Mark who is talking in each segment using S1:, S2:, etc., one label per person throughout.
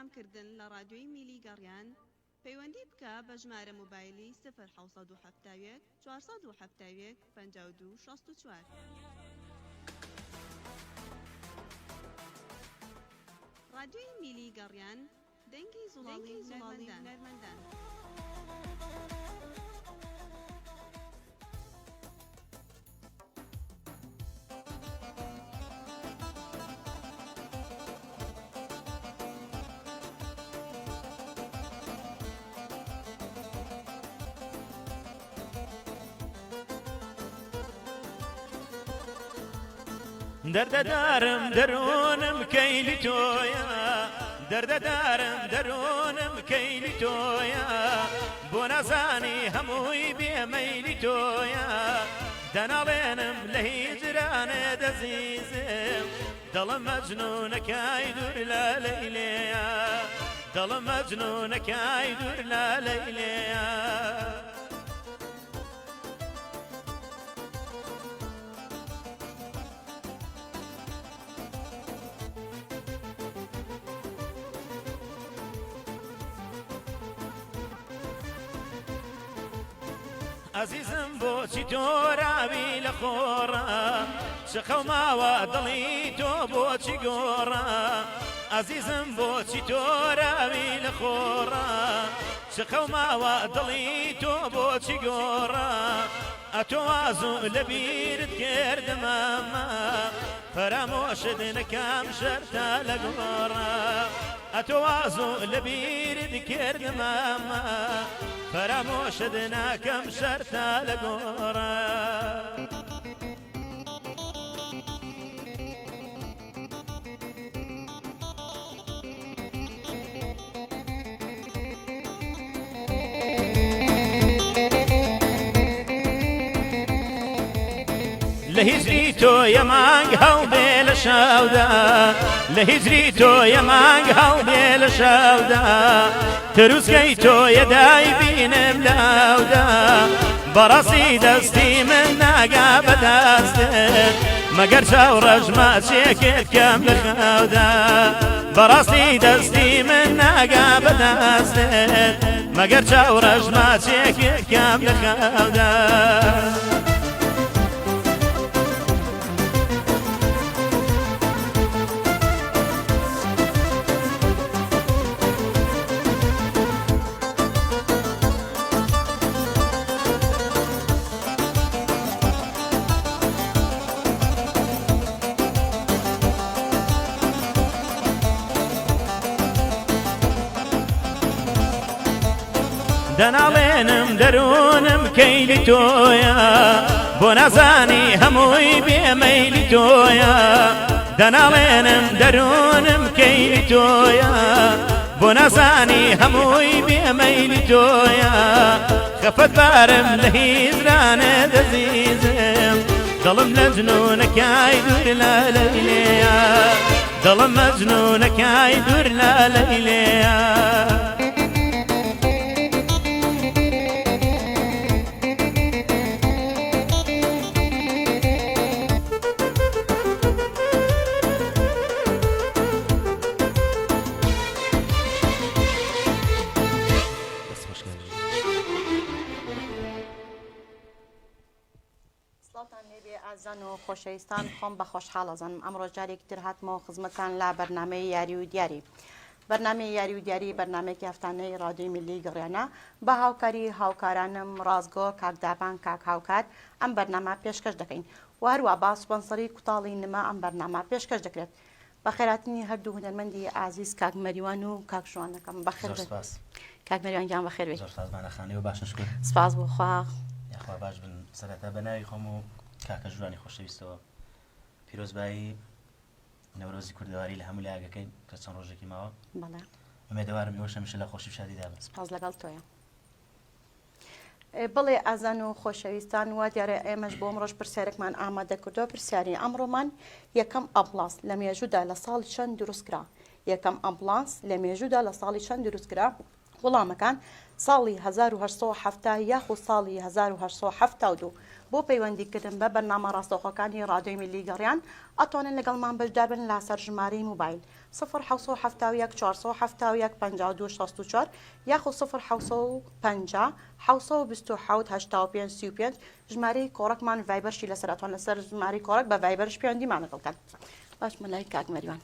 S1: پەیامکردن لە ڕادیۆی میلی گەڕیان پەیوەندی بکە بە ژمارە مۆبایلی 0970 470 52 64. رادیۆی میلی گەڕیان دەنگی زوڵاڵی هونەرمەندان.
S2: دەردەدارم دەرونم کەیلی تۆیە دەردەدارم دەرونم کەیلی تۆیە بۆ نەزانی هەمووی بێمەیلی تۆیە دەناڵێنم لە هیجرانێ دەزیزم دڵم مەجنونەکەی دوور لە لەیلەیە دڵم مەجنونەکەی دوور لە لەیلەیە عزیزم بۆچی تۆ راوی لە خۆڕە شەقەوماوە دڵی تۆ بۆچی گۆڕە عزیزم بۆچی تۆ راوی لە خۆڕە شەقەوماوە دڵی تۆ بۆچی گۆڕە ئەتۆ وازوو لە بیرت کردمەمە فەرامۆشت نەکەم شەرتە لە گۆڕە ئەتۆ وازوو لە بیرت کردمەمە فەرامۆشت ناکەم شەرتە لە گۆڕە لە هیجری تۆ یەمانگ هەڵبێ لە شەودا لە هیجری تۆ یەمانگ هەڵبێ لە شەودا تروسکەی تۆ یەدای بینم لاودا بەڕاستی دەستی من ناگا بەدەستت مەگەر چاوڕەش ماچێکت کەم لە خەودا بەڕاستی دەستی من ناگا بەدەستت مەگەر چاوڕەش ماچێکت کەم لە خەودا دەناڵێنم دەرونم کەیلی تۆیە بۆ نەزانی هەمووی بێمەیلی تۆیە دەناڵێنم دەرونم کەیلی تۆیە بۆ نەزانی هەمووی بێمەیلی تۆیە خەفەت بارم لە هیجرانێ دەزیزم دڵم لە جنونەکەی دوور لە لەیلەیە دڵم مەجنونەکەی دوور لە لەیلەیە
S3: ئازان و خۆشەویستان خۆم بە خۆشحاڵەزانم ئەمڕۆ جارێکی تر هاتمەوە خزمەتان لا بەرنامەی یاری و دیاری بەرنامەی یاری و دیاری بەرنامەیەکی هەفتانەی ڕادیۆی میلی گەڕیانە بە هاوکاری هاوکارانم ڕازگۆ کاکدابان کاک هاوکات ئەم بەرنامە پێشکەش دەکەین و هەروە با سپۆنسەری کوتاڵی نما ئەم بەرنامە پێشکەش دەکرێت بە خێراتنی هەردوو هونەرمەندی ئازیز کاک مەریوان و کاک ژوانەکەم بەخێر کاک مەریوان گیان بەخێر بێت سپاس بۆ خوا
S4: یاخوا باش بن سەرەتا بە ناوی خۆم و کاکە ژوانی خۆشەویستەوە پیرۆزبایی نەورۆزی کوردەواری لە هەموو لایەکەکەین کە چەند ڕۆژێکی ماوە ئومێدەوارم ئێوەش هەمیشە لە خۆشی و شادیدا بن
S3: سپاس لەگەڵ تۆیە بڵێ ئازان و خۆشەویستان وا دیارە ئێمەش بۆ ئەمڕۆژ پرسیارێکمان ئامادە کردەوە پرسیاری ئەمڕۆمان یەکەم ئەمبولانس لە مێژوودا لە ساڵی چەند دروستکرا یەکەم ئەمبولانس لە مێژوودا لە ساڵی چەند دروستکرا وەڵامەکان ساڵی 1970 یاخود ساڵی 1970 بۆ پەیوەندیکردن بە بەرنامە ڕاستەوخۆکانی ڕادیۆی میلی گەڕیان ئەتوانن لەگەڵمان بەشدار بن لەسەر ژمارەی موبایل 1970 471 52 64 یاخود 1950 727 85 35 ژمارەی کۆڕکمان ڤایبەرشی لەسەر ئەتوان لەسەر ژمارەی کۆڕک بە ڤایبەرش پەیوەندیمان لەگەڵکەن. باش مەلای کاک مەریوان.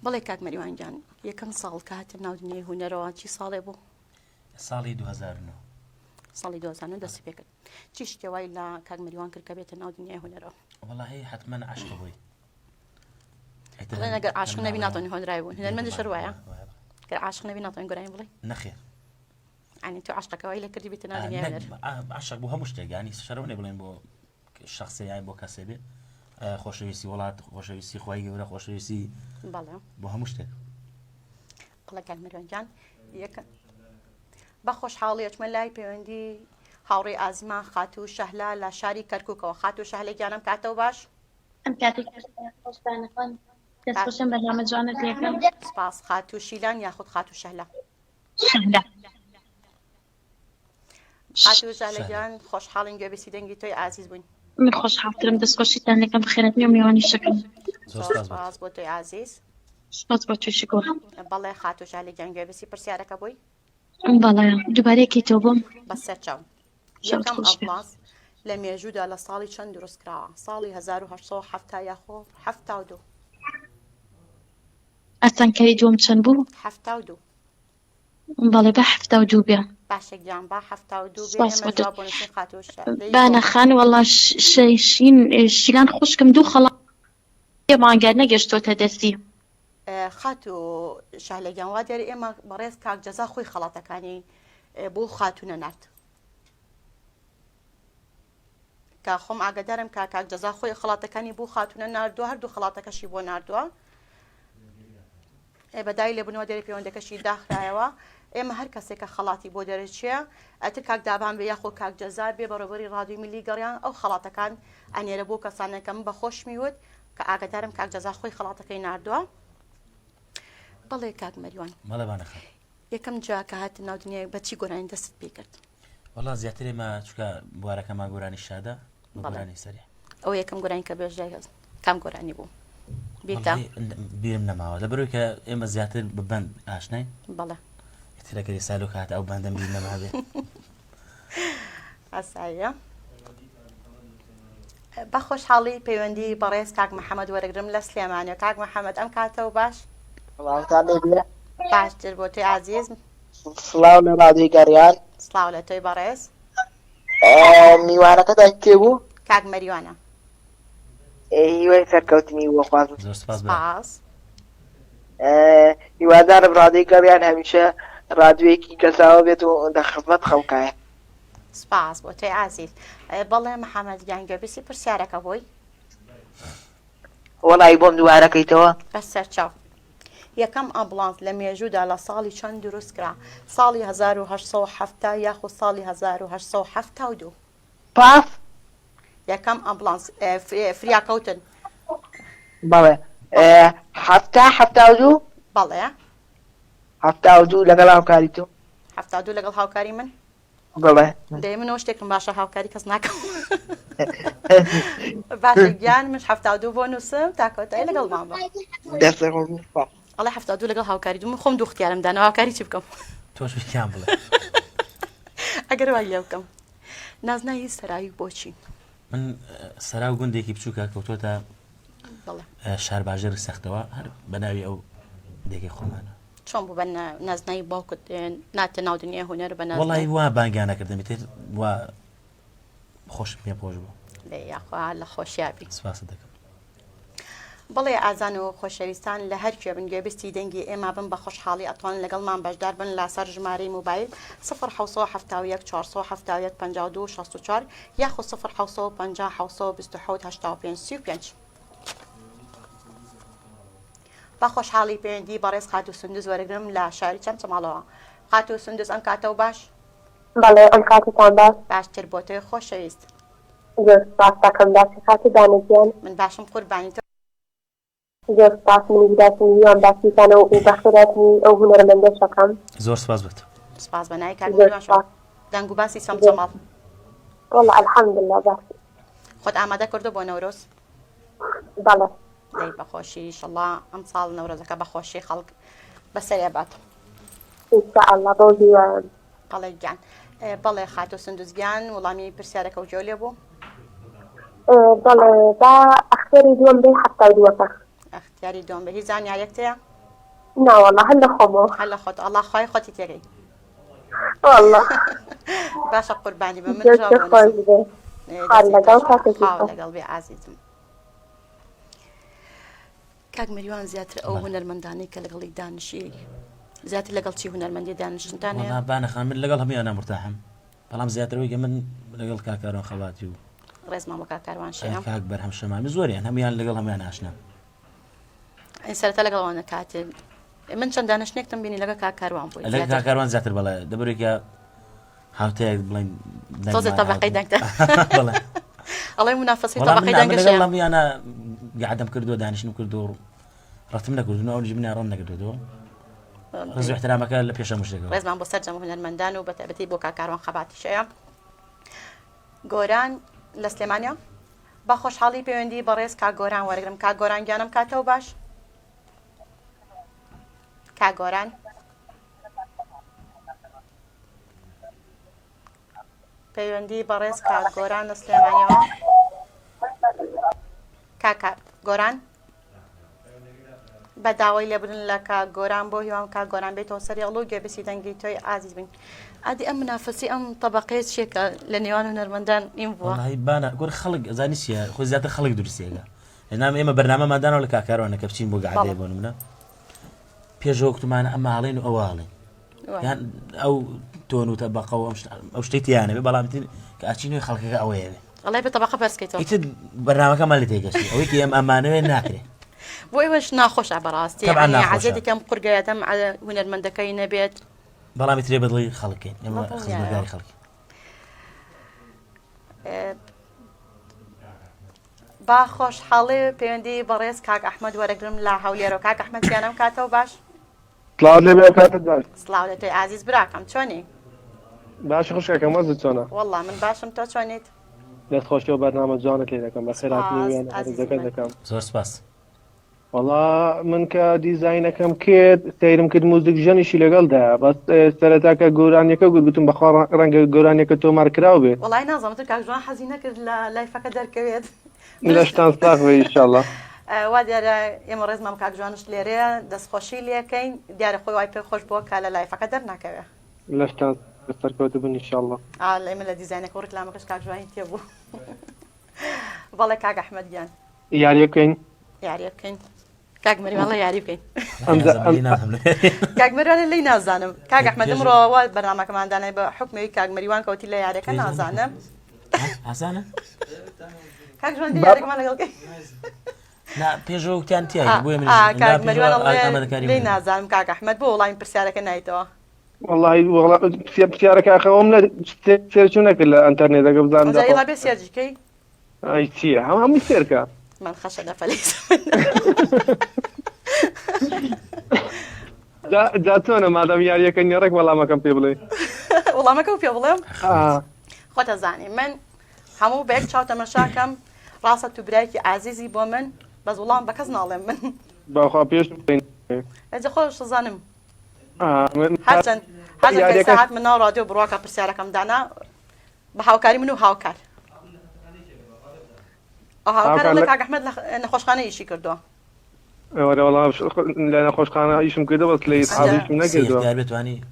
S3: بەڵێ کاک مەریوان گیان یەکەم ساڵ کە هاتن ناو دنیای هونەرەوە چی ساڵێ بوو؟
S4: ساڵی 2009.
S3: ساڵی 2009 دەستی پێ کرد. چی شتێوای لە کاک مەریوان کرد کە بێتە ناو دنیای هونەرەوە؟
S4: وەڵاهی حتمما عاشق بووی.
S3: بڵێن ئەگەر عاشق نەبی ناتوانین هۆنرای بوون. هونەرمەندیش وایە؟ گەر عاشق نەبی ناتوانین گۆرانی بڵێ؟
S4: نەخێر.
S3: یعنی تۆ عاشقەکەوای لێ کردی بێتە ناو دنیای هونەر؟
S4: عاشق بوو هەموو شتێک یعنی شەرەوە نێ بڵێن بۆ شخصی یان بۆ کەسێ بێ خۆشەویستی وڵات خۆشەویستی خوای گەورە خۆشەویستی
S3: بەڵێ
S4: بۆ هەموو شتێک.
S3: بەڵێ کاک مەریوان گیان بە خۆشحاڵی ئەچمە لای پەیوەندی هاوڕێی ئازیمان خاتوو شەهلا لە شاری کەرکووکەوە. خاتوو شەهلە گیانم کاتەوە باش؟
S5: ئەم کاتێک خۆشبانەکان دەستخۆشم بەنامە جوانت یەکەم.
S3: سپاس. خاتوو شیلان یاخود خاتوو شەهلا؟
S5: شەهلا.
S3: خاتوو شەهلە گیان خۆشحاڵین گوێبیستی دەنگی تۆی ئازیز بووین.
S5: من خۆشحاڵترم دەستخۆشیتان لەکەم بخێرەتنی و میوانی شەکەم.
S3: سپاس بۆ تۆی ئازیز.
S5: سپاس بۆ توێشی گۆ.
S3: بەڵێ خاتوو شەهلە گیان گوێبیستی پرسیارەکە بووی؟
S5: بەڵێ دووبارەیەکی تۆ بووم.
S3: بەسەر چاو. یەکەم ئەڵاز لە مێژوودا لە ساڵی چەند دروست کراوە؟ ساڵی 1970 یاخۆ 72.
S5: ئەسانکەری دووەم چەند بوو؟
S3: 72.
S5: بەڵێ بە 72 بێ.
S3: باشە گیان با 72 بێ. ئێمە جواب بۆ نووسین خاتوو شەهلەی.
S5: بانەخان وەڵا شیلان خوشکم دوو خەڵات مانگار نەگەشتۆتە دەستی.
S3: خاتوو شەهلە گیان وا دیارە ئێمە بەڕێز کاک جەزا خۆی خەڵاتەکانی بۆ خاتوو نەنارد. کە خۆم ئاگادارم کە کاک جەزا خۆی خەڵاتەکانی بۆ خاتوونە ناردووە هەردوو خەڵاتەکەشی بۆ ناردووە. بەدای لێبوونەوە دەرێ پەیوەندەکەشی داخرایەوە. ئێمە هەر کەسێک کە خەڵاتی بۆ دەرەچێە ئەتر کاک دابان بێ یاخۆ کاک جەزار بێ بەڕێوەبەری ڕادیۆی میلی گەڕیان ئەو خەڵاتەکان ئەنێرە بۆ کەسانێکە من بەخۆش میوت کە ئاگادارم کاک جەزا خۆی خەڵاتەکەی ناردووە. بەڵێ کاک مەریوان.
S4: بەڵێ بانەخان.
S3: یەکەم جا کە هاتن ناو دنیای بەچی گۆرانی دەست پێ کرد؟
S4: وەڵا زیاتر ئێمە چونکە بوارەکەمان گۆرانی شادە بە گۆرانی سەری.
S3: ئەو یەکەم گۆرانی کە بێژای کام گۆرانی بوو؟ بیردا
S4: بیرم نەماوە لەبەرەوەی کە ئێمە زیاتر ببەند ئاشناین.
S3: بەڵێ
S4: ترەکەی سالۆ کات ئەو بەندەم بیر نەمابێ.
S3: ئاساییە. بە خۆشحاڵی پەیوەندی بەڕێز کاک محەممەد وەرەگرم لە سلێمانیە. کاک محەممەد ئەم کاتەوە باش؟ باشتر بۆ توی عزیز.
S6: سڵاو لە ڕادیۆی گەڕیان.
S3: سڵاو لە تۆی بەڕێز.
S6: میوانەکەتان کێ بوو؟
S3: کاک مەریوانە.
S6: هیوای سەرکەوتنی وەخوازم.
S4: زۆر سپاس.
S6: هیوادارم ڕادیۆی گەڕیان هەمیشە ڕادیۆیەکی کەساوە بێت و دە خزمەت خەڵکایە.
S3: سپاس بۆ تۆی عزیز. بەڵێ محەممەد گیان گوێبیستی پرسیارەکە بووی؟
S6: وەڵی بۆم دووارەکەیتەوە.
S3: بەسەر چاو. یەکەم ئەمبڵانس لە مێژوودا لە ساڵی چەند دروست کرا؟ ساڵی 1970 یاخود ساڵی 1972.
S6: پاس.
S3: یەکەم ئەمبڵانس فریاکەوتن.
S6: بەڵێ 72.
S3: بەڵێ
S6: 72 لەگەڵ هاوکاری تۆ.
S3: 72 لەگەڵ هاوکاری من؟
S6: بەڵێ.
S3: دەی منەوە شتێکم باشە هاوکاری کەس ناکەم. باشە گیان من 72 بۆ نووسم تاکەوتایی لەگەڵمان بە. ئەڵێ 72 لەگەڵ هاوکاری دوو من خۆم دوو اختیارم دانا هاوکاری چی بکەم؟
S4: تۆش ویکیان بڵێ.
S3: ئەگەر وای لێ بکەم. نازنایی سەراوی بۆچی؟
S4: من سەرا و گوندێکی بچووکە کەوتۆتە شار باژێر سەختەوە هەر بەناوی ئەو دێکی خۆمانە.
S3: چۆن بوو بە نازنایی باوکت ناتە ناو دنیای هونەر بە نازنایی؟
S4: وەڵی وا بانگیان نەکردم تر وا خۆشم پێ خۆش بوو.
S3: یاخوا لە خۆشیابی.
S4: سپاس دەکەم.
S3: بەڵێ ئازان و خۆشەویستان لە هەرکوێ بن گوێبستی دەنگی ئێمە بن بە خۆشحاڵی ئەتوان لەگەڵمان بەشدار بن لەسەر ژمارەی موبایل 1970 471 52 64 یاخود 1950 727 85 35. بە خۆشحاڵی پەیوەندی بەڕێز خاتوو سندوز وەرەگرم لە شاری چەمچەماڵەوە. خاتوو سندوز ئەم کاتەوە باش؟
S7: بەڵێ ئەم کاتتان باش.
S3: باشتر بۆ تۆی خۆشەویست.
S7: زۆر سپاس دەکەم باسی خاتوو دانەگیان.
S3: من باشم قوربانی تۆ.
S7: زۆر سپاس منی داسنیوان باسیتانەوە و بەخێراتنی ئەو هونەرمەندە شەکەم.
S4: زۆر سپاس بێت.
S3: سپاس بەنای کاک مریوان شۆ دەنگ و باسی سەم جەماڵ
S7: والله الحمد لله باسی
S3: خۆت ئامادە کردو بۆ نەورۆز
S7: بەڵێ
S3: دەی بەخۆشی ئینشەڵڵا ئەم ساڵ نەورۆزەکە بەخۆشی خەڵک بەسەرێ بات
S7: ئینشاء الله بۆ هیوایان
S3: بەڵێ گیان بەڵێ خاتۆ سندوزگیان وەڵامی پرسیارەکە و جۆ لێ بوو
S7: بەڵێ با ئەختێری دووەم بێ حەفتای دووەکە
S3: ئەختیاری دۆم بە هیچ زانیارێکتەیە
S7: ناوەڵە هەر لە خۆمەوە
S3: هەر لە خۆت ئەڵڵا خۆی خۆتی تێگەی
S7: والله
S3: باشە قوربانی بە من
S7: جێشتە خۆش بێ خار لەگەڵ کاتێکی
S3: خاو لەگەڵ بێ ئازیزم کاک مریوان زیاتر ئەو هونەرمەندانەی کە لەگەڵی دانیشی زیاتر لەگەڵ چی هونەرمەندی دانیشتتان هەیە
S4: بانەخان من لەگەڵ هەمویان نامرتاحم بەڵام زیاترەوەی کە من لەگەڵ کاکارۆن خەواتی و
S3: ڕێزمان بۆ کاکاروان شەیە
S4: کاک بەرهەم شەمامی زۆریان هەمویان لەگەڵ هەمویان ئاشنا
S3: ئەی سەرەتا لەگەڵەوەنە کاتێ من چەند دانیشتێکتم بینی لەگە کاکاروان بووی
S4: لەگەڵ کاکاروان زیاتر بەڵێ دەبرێکە هاوتەیەک بڵێن
S3: تۆزێ تەبەقەی دەنگتە ئەڵێ منافەسی
S4: بەڵام
S3: تەبەقەی
S4: من لەگەڵ
S3: دەنگشەیە
S4: هەمویانە گەعدەم کردووە دانیشتم کردو و ڕەتم نەکردو ئەو ژمنیان ڕەن نەکردووە ڕێز و احترامەکە لە پێشە مشتێکەوە
S3: ڕێزمان بۆ سەرجەم هونەرمەندان و بەتایبەتی بۆ کاکاروان خەباتی شەیە گۆران لە سلێمانیا بە خۆشحاڵی پەیوەندی بەڕێز کاک گۆران وەرگرم کاک گۆران گیانم کاتەوە باش کاک گۆران پەیوەندی بەڕێز کاک گۆران لە سلێمانیەوە کاک گۆران بە داوای لێبرن لە کاک گۆران بۆ هیوام کاک گۆران بێتەوە سەریاڵ و گوێبسی دەنگی تۆی ئازیز بین ئادی ئەم منافەسی ئەم تەبەقەیە چیەکە لە نێوان هونەرمەندان این بووە
S4: وەڵاهی بانە گۆر خەڵک ئەزانی چیە خۆی زیاتر خەڵک دروستێگە هێنام ئێمە بەرنامەمادانەوە لە کاکارۆنە کە بچین بۆ گەعدەیە بۆ نمونە پێشەوە وەکتمانە ئەماڵێن و ئەواڵێن یان ئەو تۆن و تەبەقە و ئەو شتێک تیانە بێ بەڵام کە ئاچینەوەی خەڵکەکە ئەوەیە بێ
S3: ئەڵێ بە تەبەقە بەرزکەیتەوە
S4: ئیتر بەرنامەکەمان لە تێگەشتی ئەوەی کە ئێم ئەمانەوێ ناکرێت
S3: بۆ ئێوەش ناخۆشە بەڕاستی
S4: طبعاً ناخۆشە.
S3: عەزیەتێکم قورگەیەتەم هونەرمەندەکەی نەبێت
S4: بەڵامی ترێ بەدڵی خەڵکین ئێمە خزمەتگاری خەڵکی
S3: با خۆشحاڵی پەیوەندی بەڕێز کاک ئەحمەد وەرەگرم لە هەولێرەوە کاک ئەحمەد گیانم کاتەوە باش
S8: سڵاو لێبێ کاتت باش
S3: سڵاو لە تۆی ئازیز براکەم چۆنی
S8: باشی خوشکەکەم وەزت چۆنە
S3: وەڵڵا من باشم تۆ چۆنیت
S8: دەستخۆشی و بەرنامە جوانت لێ دەکەم بە خێراتنیویان هەرزەکە دەکەم
S4: زۆر سپاس
S8: وەڵا من کە دیزاینەکەم کرد سەیرم کرد موزیک ژەنیشی لەگەڵدا بەس سەرەتاکە گۆرانیەکە گوتم بەخوا ڕەنگە گۆرانیەکە تۆ مارکرااو بێ
S3: وەڵای نازانم کاک جوان حەزی نەکرد لە لایفەکە دەرکەوێت
S8: لە شتان ساخەوە ئینشاءڵڵا
S3: وا دیارە ئێمە ڕێزمام کاک جوانش لێرەیە دەستخۆشی لێکەین دیارە خۆی وای پێ خۆش بووە کە لە لایفەکە دەرناکەوێت
S8: لە شتان سەرکەوتە بن ئینشاءڵڵا
S3: لە ئێمە لە دیزاینەکە و ڕکلامەکەش کاک جوانی تێبوو بەڵێ کاک ئەحمەد گیان
S8: یاریە بکەین
S3: یاری بکەین کاک مریوان یاری بکەین
S4: نازانم
S3: کاک مریوان لی نازانم کاک ئەحمەد ئەمڕۆ بەرنامەکەماندانای بە حکمەوەی کاک مریوان کەوتی لە یاریەکە نازانم
S4: ئاسانە
S3: کاک جوان یاریەکەمان لەگەڵ
S4: پێشەوە وتیان تیای بۆیە من
S3: کاک مریوان لی نازانم کاک ئەحمەد بۆ وەڵامی پرسیارەکە نایتەوە
S8: والله پرسیارەکە ئەخەوەم لە سێرچوو نەکرد لە ئەنتەرنێتەکە بزانم
S3: ئەڵا بێ سێرجیکەی
S8: ئەی چییە هەمووی سێرکە
S3: من خەشە دەفەلیس
S8: جا چۆنە مادەم یاریەکە نێڕێک وەڵامەکەم پێ بڵێ
S3: وەڵامەکە و پێ بڵێم خۆتە زانی من هەموو بەیەک چاوتەمەشاکەم ڕاستە تو برایکی ئازیزی بۆ من بەس وەڵام بە کەس ناڵێم من
S8: باخوا پێش
S3: ئەجە خۆش دەزانم هەرچەند هەر ساعت من ناو ڕادیۆ بڕواکە پرسیارەکەم دانا بە هاوکاری من و هاوکار هاوکار لە کاک ئەحمەد نەخۆشخانە ئیشی کردووە
S8: لە نەخۆشخانە ئیشم کردە بەس لە ئیسحابیشم نەکردووە
S4: بتوانی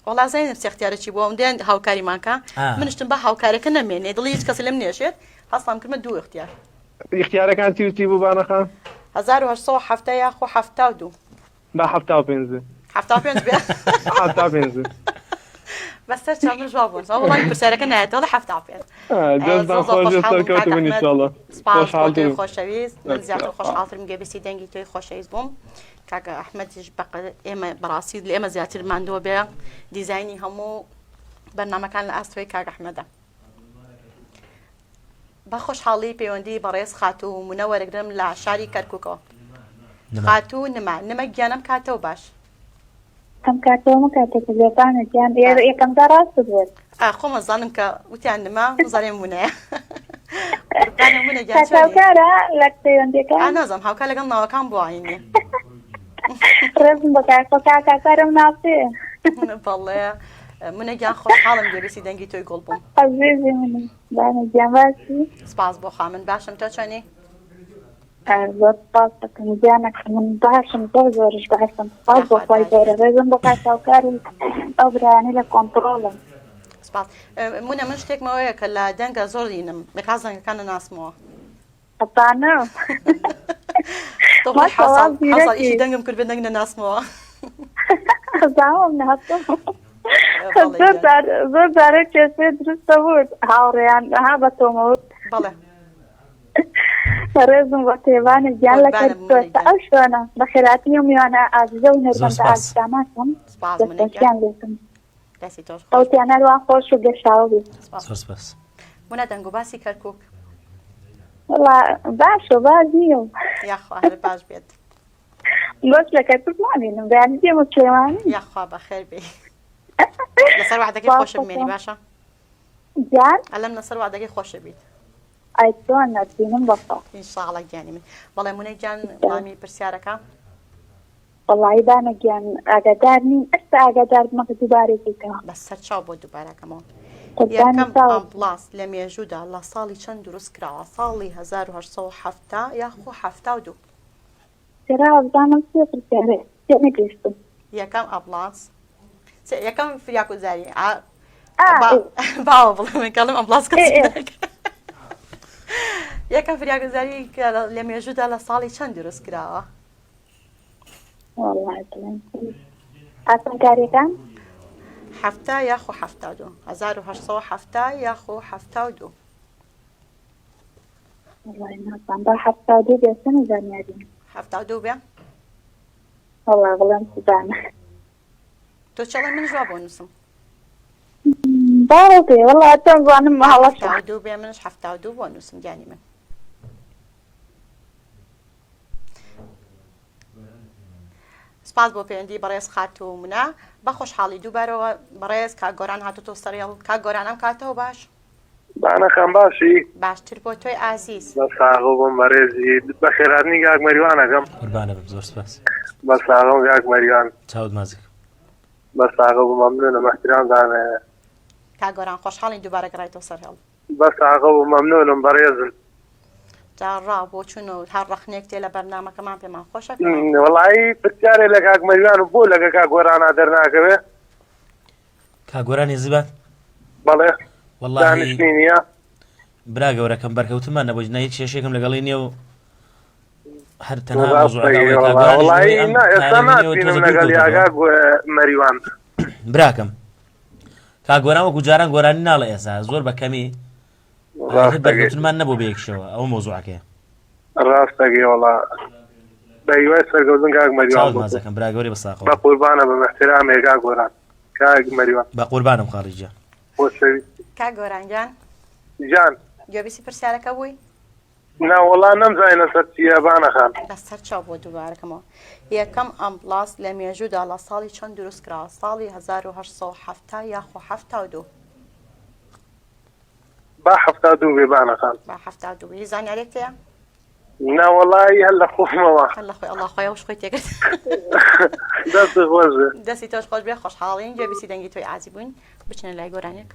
S3: وەڵا زەینم سێختیارێکی بۆ ئەم دێن هاوکاریمانکە منشتم بە هاوکارەکە نەمێنێ دڵی هیچ کەس لەم نێشێت هەستام کردمە دوو اختیار
S8: اختیارەکان چی وتی بوو بانەخان
S3: 1970 یاخۆ 72
S8: با 75
S3: 75 بێ
S8: 75
S3: بەسەر چاوم ژوا بوون وەڵامی پرسیارەکە نایەتەوە 75
S8: دەستان خۆش سەرکەوتە بن ئینشاءڵڵا
S3: خۆشحاڵی خۆشەویست من زیاتر خۆشحاڵترم گەبیستی دەنگی تۆی خۆشەویست بووم کاکە ئەحمەدیش ئێمە بەڕاستی لە ئێمە زیاتر ماندووە بێ دیزاینی هەموو بەرنامەکان لە ئاستۆی کاک ئەحمەدە بە خۆشحاڵی پەیوەندی بەڕێز خاتوو مونە وەرەگرم لە شاری کەرکووکەوە خاتوو نمە گیانم کاتەوە باش
S7: كم كاتو مكاتب زيتان كان يكم دراسة بود
S3: خۆمە زانم کە وتیان نما نزانێ مونەیە مونە
S7: كاتوكارا لك تيونديكا
S3: نازم هاوکە لەگەڵ ناوەکان بووینێ
S7: رزم بكاكا كاكارم ناسي
S3: بەڵێ منەگیان خۆشحاڵم گەبیسی دەنگی تۆی گوڵ بووم
S7: عزيزي مني بانا جاماسي
S3: سپاس بۆ خامن باشم تۆ چۆنی
S7: زۆر سپاسەکەم گیانەکە من باشم زۆرش باشم سپاس بۆ خۆی گەورە ڕێزم بۆ کاتاوکاری ئەو برایانەی لە کۆنتڕۆڵم
S3: سپاس مونە من شتێکمەوەیە کە لە دەنگە زۆر دینم بەکا زەنگەکانە ناسمەوە
S7: ئەپانە
S3: ئیشی دەنگم کرد بێ دەنگ نەناسمەوە
S7: زاوم ناسم زۆر جارێک کێسێ درستە بود هاوڕێیان ها بە تۆمەوت
S3: بەڵێ
S7: ڕێزم بۆ تێوانە گیان لە کردوێتە ئەو شوێنە بە خێراتی و میوانە ئازیزە و نەرمەندە ئازداماتم دەستیان لێتم ئەوتیانە وا خۆش و گەشاو بێت
S3: مونە دەنگ و باسی کەرکووک
S7: باش و باز نییە و
S3: یاخوا هەر باش بێت
S7: گۆچ لە کەرکووک نامێنم بەیانی دێم و کێوانی
S3: یاخوا بەخێر بێ لەسەر وعدەکەی خۆشە بمێنی باشە
S7: گیان
S3: ئەلەم لەسەر وعدەکەی خۆشە بیت
S7: ئای تۆ نەبینم بەخۆ
S3: ئینشاڵڵا گیانی من بەڵێ مونەی گیان وڵامی پرسیارەکە
S7: وەڵی بانە گیان ئاگادار نیم ئەستا ئاگادار بمەکە دووبارێکیکەوە
S3: بەسەر چاو بۆ دووبارەکەمەوە یەکەم ئەمبڵاس لە مێژوودا لە ساڵی چەند دروست کراوە ساڵی 1970 یاخۆ 72
S7: بزانم سێ پرسیارێ سێ نەگەیشتم
S3: یەکەم ئەمبڵانس یەکەم فریاکوزاری باوە بڵێ کەڵم ئەمبڵاس یەکەم فریاگوزاری کە لە مێژوودا لە ساڵی چەند دروست کراوە
S7: ئاسانکاریەکان
S3: 70 یاخۆ 72 1970 یاخۆ 72
S7: نازان با 72 بێسن زانیاری
S3: 72 بێ
S7: وەڵا بڵێم سوزانە
S3: تۆ چەڵێ من جواب بۆ نووسم
S7: باوە پێ وەڵا تۆم زانم هەڵەش
S3: 72 بێ منش 72 بۆ نووسم گیانی من سپاس بۆ پەیوەندی بەڕێز خات و منە بە خۆشحاڵی دووبارەوە بەڕێز کاک گۆران هاتوتۆ سەرێڵ کاک گۆران ئەم کاتەوە باش
S9: بانەکەم باشی
S3: باشتر بۆ تۆی ئازیز
S9: بە ساغڵ بۆم بەڕێزی بە خێراتنی گاک مەریوانەکەم
S4: قوربانە بم زۆر سپاس
S9: بە ساغڵ گاک مەریوان
S4: چاوت مازک
S9: بە ساغڵ بۆ مەمنونە مەحترامدانە
S3: کاک گۆران خۆشحاڵی دووبارە گەڕایتەوە سەرهێڵ
S9: بە ساغڵ بۆ مەمنونم بەڕێزم
S3: جاڕا بۆ چوون و هەر ڕەخنێک تێ لە بەرنامەکەمان پێمان خۆشە
S9: وەڵایی پرسیارێ لە کاک مەریوان و بۆ لەگە کاک گۆرانە دەرناکەوێ
S4: کاک گۆرانی زیبات
S9: بەڵێ
S4: وەڵاهی
S9: نییە
S4: برا گەورەکەم بەرکەوتمان نەبووی نایە کێشێکم لەگەڵی نییە و هەر تەنها
S9: ئێستا ناتبینم لەگەڵ یاگا مەریوان
S4: براکەم کاک گۆران وەکو جاران گۆرانی ناڵە ئێستا زۆر بەکەمی بەرکەوتنمان نەبوو بەیەکشەوە ئەوە مۆزوعەکەیە
S9: ڕاستەگەی وەڵا بەهیوای سەرکەوتن کاک مەریوان
S4: مازەکەم برا گەورەی بەساقەوە
S9: بە قوربانە بە مەحترامێ کاک گۆران کاک مەریوان
S4: بە قوربانم خاڵیجە
S3: کاک گۆرانگیان
S9: جان
S3: گوێبیسی پرسیارەکە بووی
S9: ناوەڵا نەمزانە سەر چیە بانەخان
S3: لەسەر چاو بۆ دووبارەکەمەوە یەکەم ئەمبڵاس لە مێژوودا لە ساڵی چەند دروست کراوە ساڵی 1970 یاخۆ 72
S9: با 72 بێ بانەخان
S3: با 72 هیچ زانیارێک تەیە
S9: ناوەڵایی هەر لە خۆمەوە
S3: هەر لە خۆی ئەڵڵا خۆی ئەوش خۆی تێگرت
S9: دەستی خۆشە
S3: دەستی تۆش خۆش بێ خۆشحاڵین گوێبیسی دەنگی تۆی ئازی بووین بچنە لای گۆرانێک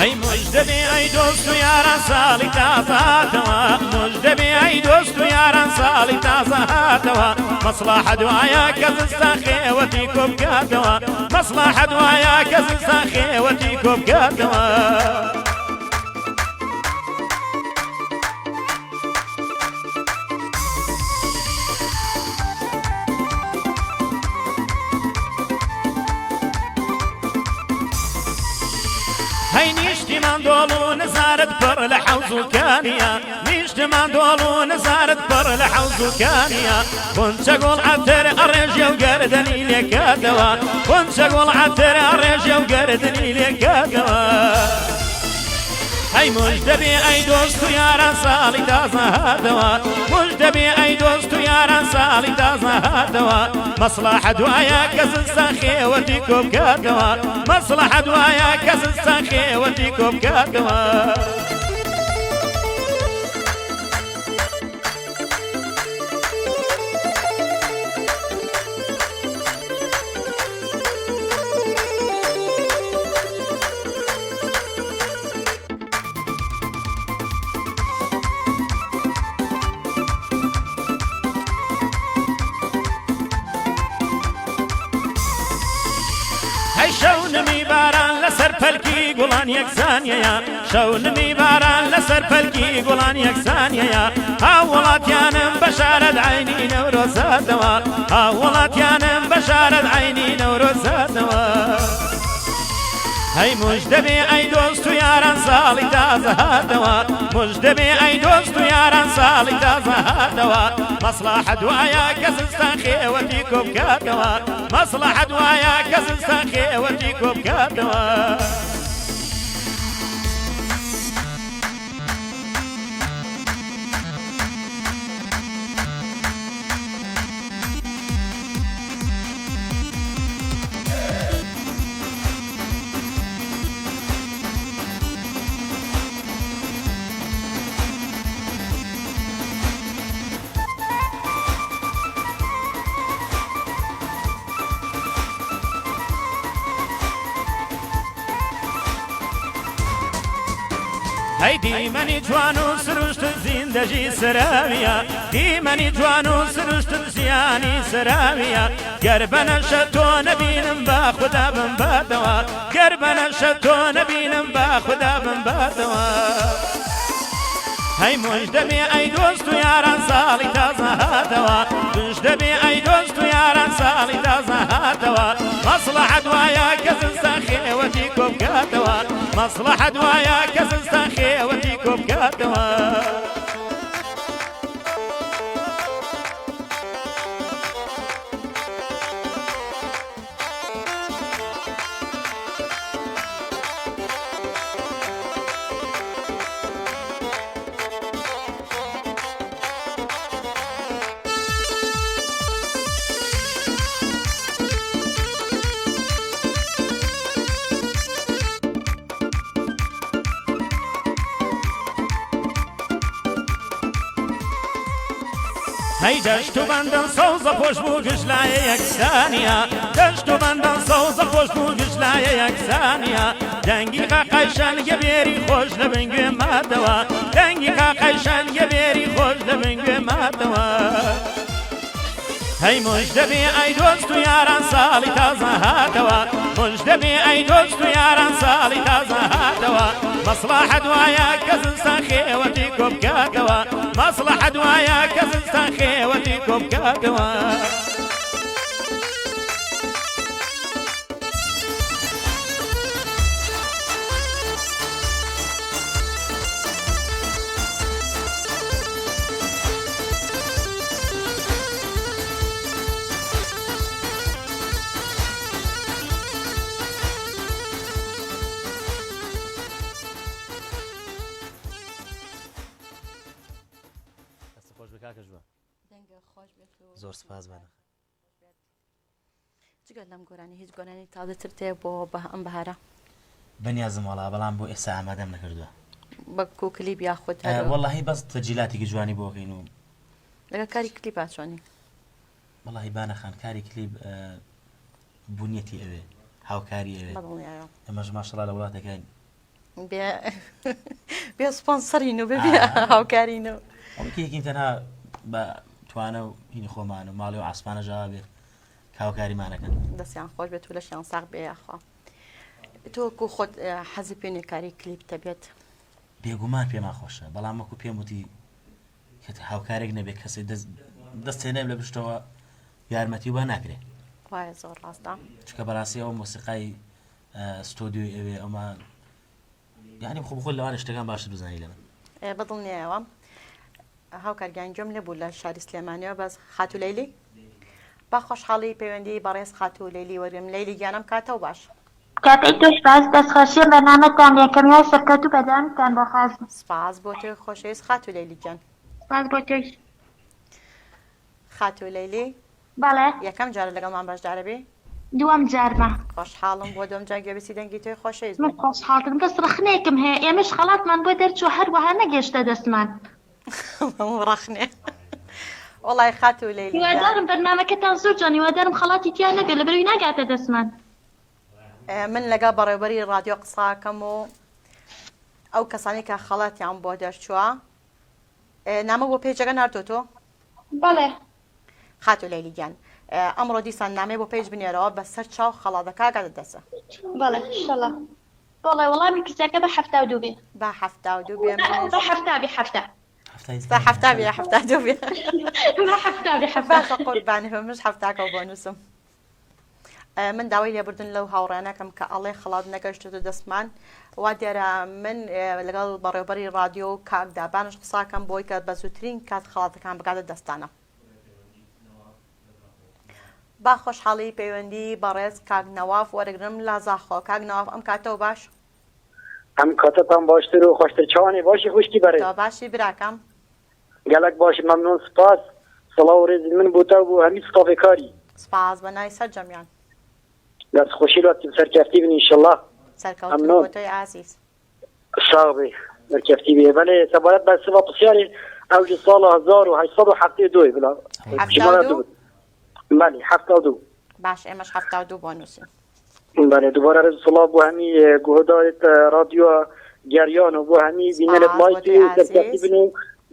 S2: هەی مژدەبێ ئەی دۆست و یاران ساڵی تازە هاتەوە مژدەبێ ئەی دۆست و یاران ساڵی تازە هاتەوە مەسڵاحە دوایە کە زستان خێوەتی کۆ بکاتەوە مەسڵاحە دوایە کە زستان خێوەتی کۆ بکاتەوە هەی نیشتیمان دۆڵ و نزارت پڕ لە حەوزوکانیە نیشتمان دۆڵ و نزارت پڕ لە حەوزوکانیە خونچە گوڵ عەتر ئەڕێژێ و گەردەنی لێکاتەوە خونچە گوڵ عەتر ئەڕێژێ و گەردەنی لێکاتەوە هەی مژدەبێ ئەی دۆست و یاران ساڵی تازە هاتەوە مژدەبێ ئەی دۆست و یاران ساڵی تازە هاتەوە مەسڵاحە دوایە کە زستان خێوەتی کۆ بکاتەوە مەسڵاحە دوایە کە زستان خێوەتی کۆ بکاتەوە شەونمی باران لەسەر پەلکی گوڵان یەکسانیەیە شەونمی باران لەسەر پەلکی گوڵان یەکسانیەیە هاوڵاتیانم بەشارەت عینی نەورۆزاتەوە هاوڵاتیانم بەشارەت عینی نەورۆزاتەوە هەی مژدەبێ ئەی دۆست و یاران ساڵی تازە هاتەوە مژدەبێ ئەی دۆست و یاران ساڵی تازە هاتەوە مەسڵاحە دوایە کە زستان خێوەتی کۆ بکاتەوە مەسڵاحە دوایە کە زستان خێوەتی کۆ بکاتەوە هەی دیمەنی جوان و سروشت زیندەژی سراویە دیمەنی جوان و سروشت ژیانی سراویە گەر بەنەشە تۆ نەبینم با خوددا بمباتەوە گەر بەنەشە تۆ نەبینم با خوددا بمباتەوە هەی مژدەبێ ئەی دۆست و یاران ساڵی تازە هاتەوە مژدەبێ ئەی دۆست و یاران ساڵی تازە هاتەوە مەسڵەحە دوایە کە زستان خێوەتی کۆ بکاتەوە مەسڵەحە دوایە کە زستان خێوەتی کۆ بکاتەوە هەی دەشت و بەندەن سەوزە خۆش بوو گشلایە یەکسانیە دەشت و بەندەن سەوزە خۆش بوو گشلایە یەکسانیە دەنگی قاقای شانگە بێری خۆش لە بنگوێ ماتەوە دەنگی قاقای شانگە بێری خۆش لە بنگوێ ماتەوە هەی مژدەبێ ئەی دۆست و یاران ساڵی تازە هاتەوە مژدەبێ ئەی دۆست و یاران ساڵی تازە هاتەوە مەسڵەحە دوایە کە زستان خێوەتی کۆ بکاتەوە مەسڵەحە دوایە کە زستان خێوەتی کۆ بکاتەوە
S4: زۆر سپاس بەنە
S3: جگەر لەم گۆرانی هیچ گۆرانی تازەتر تێ بۆ ئەم بەهارە
S4: بەنیازم وەڵا بەڵام بۆ ئێستا ئامادەم نەکردووە
S3: بە کلیپ یاخود
S4: وەڵاهی بەس تەجیلاتێکی جوانی بۆکەین و
S3: لەگە کاری کلیپ چۆنی
S4: وەڵاهی بانەخان کاری کلیپ بوونیەتی ئەوێ هاوکاری ئەوێ ئەمەش ماشەڵا لە وڵاتەکەین
S3: بێ سپۆنسەرین و ببێ هاوکارین و
S4: ئەوکیەکین تەنها بە توانە و هینی خۆمان و ماڵی و ئاسمانە ژاوا بێت کاوکاریمانەکەن
S3: دەستیان خۆش بێت و لەشیان ساق بێ یاخوا تۆکو خۆت حەزی پێێنێکاری کلیپ دەبێت
S4: بێگومان پێمان خۆشە بەڵام وەکو پێم وتی هاوکارێک نەبێت کەسێ دەستێنێ لە پشتەوە یارمەتی وە ناکرێت
S3: وایە زۆر ڕاستە
S4: چکە بەڕاستی ئەو مۆسیقای ستۆدیۆی ئەوێ ئەمە یعنی خۆ بخۆ لەوانە شتەکان باشتر بزانانی لەمە
S3: بەدڵنیەوە هاوکارگیان گوێم لێبوو لە شاری سلێمانیەوە بەس خاتو لەیلی با خۆشحاڵی پەیوەندی بەڕێز خاتو لەیلی وەرگم لەیلی گیانم کاتەوە باش
S5: کاتێک تۆش باس دەستخۆشیە بەرنامەتان یەکەمیان سەرکەوت و بەدانتان بەخوازم
S3: سپاس بۆ تۆی خۆشەویست خاتو لەیلی گیان
S5: سپاس بۆ تۆی
S3: خاتو لەیلی
S5: بەڵێ
S3: یەکەم جارە لەگەڵمان بەشدارە بێ
S5: دووەم جارمە
S3: خۆشحاڵم بۆ دۆم جار گوێبیسی دەنگی تۆی خۆشەویست
S5: من خۆشحاڵتم بەس ڕخنێکم هەیە ئێمەش خەڵاتمان بۆ دەرچوو هەروەها نەگەشتە دەستمان
S3: ڕخنێ وڵای خاتو لەیلی
S5: هیوادارم بەرنامەکەتان زۆر جوان هیوادارم خەڵاتی تیان نەبێت لەبەرەوەی ناگاتە دەستمان
S3: من لەگە بەڕێوەبەری ڕادیۆ قساکەم و ئەو کەسانی کە خەڵاتیان بۆ دەرچووە نامە بۆ پێیجەکە ناردۆتۆ
S5: بەڵێ
S3: خاتو لەیلی گیان ئەمڕۆ دیسان نامێ بۆ پێیج بنێرەوە بەسەر چاو خەڵاتەکە گاتە دەسە
S5: بەڵێ ئینشەڵا بەڵێ وەڵامی کچەکە بە 72 بێ
S3: بە 72 بێ
S5: بە 70 بێ 70
S3: بە 70 بێ 72 بێ
S5: بە 70 بێ 70
S3: باشە قوربانی مش 70 بۆ نووسم من داوای لێبوردن لەو هاوڕێنەکەم کە ئەڵێ خەڵات نەگەشتێتە دەستمان وا دیارە من لەگەڵ بەڕێوەبەری ڕادیۆ و کاکدابانش قساکەم بۆی کە بە زووترین کات خەڵاتەکان بگاتە دەستانە با خۆشحاڵی پەیوەندی بەڕێز کاک نەواف وەرەگرم لا زاخۆ کاک نەواف ئەم کاتەوە باش
S10: ئەم کاتتان باشتر و خۆشتر چاوانی باشی خوشکی بەرێ
S3: باشی براکەم
S10: گەلک باش مەمنون سپاس سڵاو و ڕێزی من بۆ تا بوو هەمی ستافێ کاری
S3: سپاس بە نای سەرجەمیان
S10: دەستخۆشی لاتیم سەرکەفتی بن ئینشەڵڵا
S3: سەرکەوتن بۆ تۆی ئازیز
S10: ساغ بێ سەرکەفتی بێ بەڵێ سەبارەت بە سڤا پرسیارێ ئەوجی ساڵ 1872 بلا بەڵێ 72
S3: باش ئێمەش 72 بۆ نووسین
S10: بەڵێ دووبارە ڕێز سڵاو بۆ هەمی گوهدایت رادیۆ گەریان و بۆ هەمی بینەرت مایتی و سەرکەفتی بن و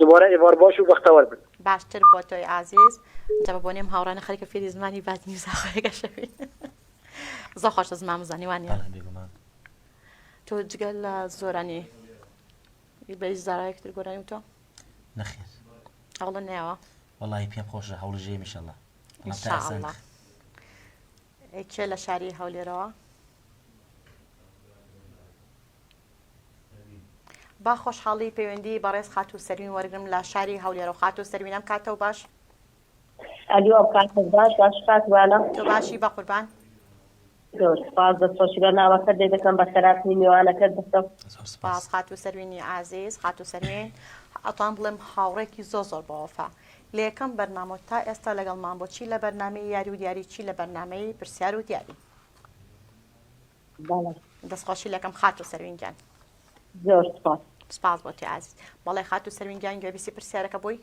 S10: دووبارە ئێوار باش و بەختەوەر بن
S3: باشتر بۆ تۆی ئازیز جەبە بۆ نێم هاوڕانە خەریکە فێری زمانی بادنی زاخۆیەکە شەوی زۆر خۆشە زمان زانیوانە تۆ جگەل لە زۆرانی بەی زارایەکتر گۆرانی و تۆ
S4: نەخێر
S3: هەوڵە نێوە
S4: وەڵی پێم خۆشە هەوڵژێ میشەڵە
S3: کێ لە شاری هەولێرەوە با خۆشحاڵی پەیوەندی بەڕێز خاتو سەروین وەرگرم لە شاری هەولێرە و خاتو سەروینم کاتەوە باش
S11: ئەلیۆ کاتە باش باش کاتوانە
S3: تۆ باشی بە قوربان
S11: زۆر سپاس دەستخۆشی بەرنامەکەت لێ دەکەم بە سەراتنی میوانەکەت دەستم
S3: سپاس خاتو سەروینی عازیز خاتو سەروین ئەتوان بڵێم هاوڕێکی زۆر زۆر بەوەفا لە یەکەم بەرنامە تا ئێستا لەگەڵمان بۆ چی لە بەرنامەی یاری و دیاری چی لە بەرنامەی پرسیار و دیاری دەستخۆشی لەکەم خاتو سەروینگیان
S11: زۆر سپاس
S3: سپاس بۆ تۆی عازیز بەڵێ خاتو سەروینگیان گوێبیسی پرسیارەکە بووی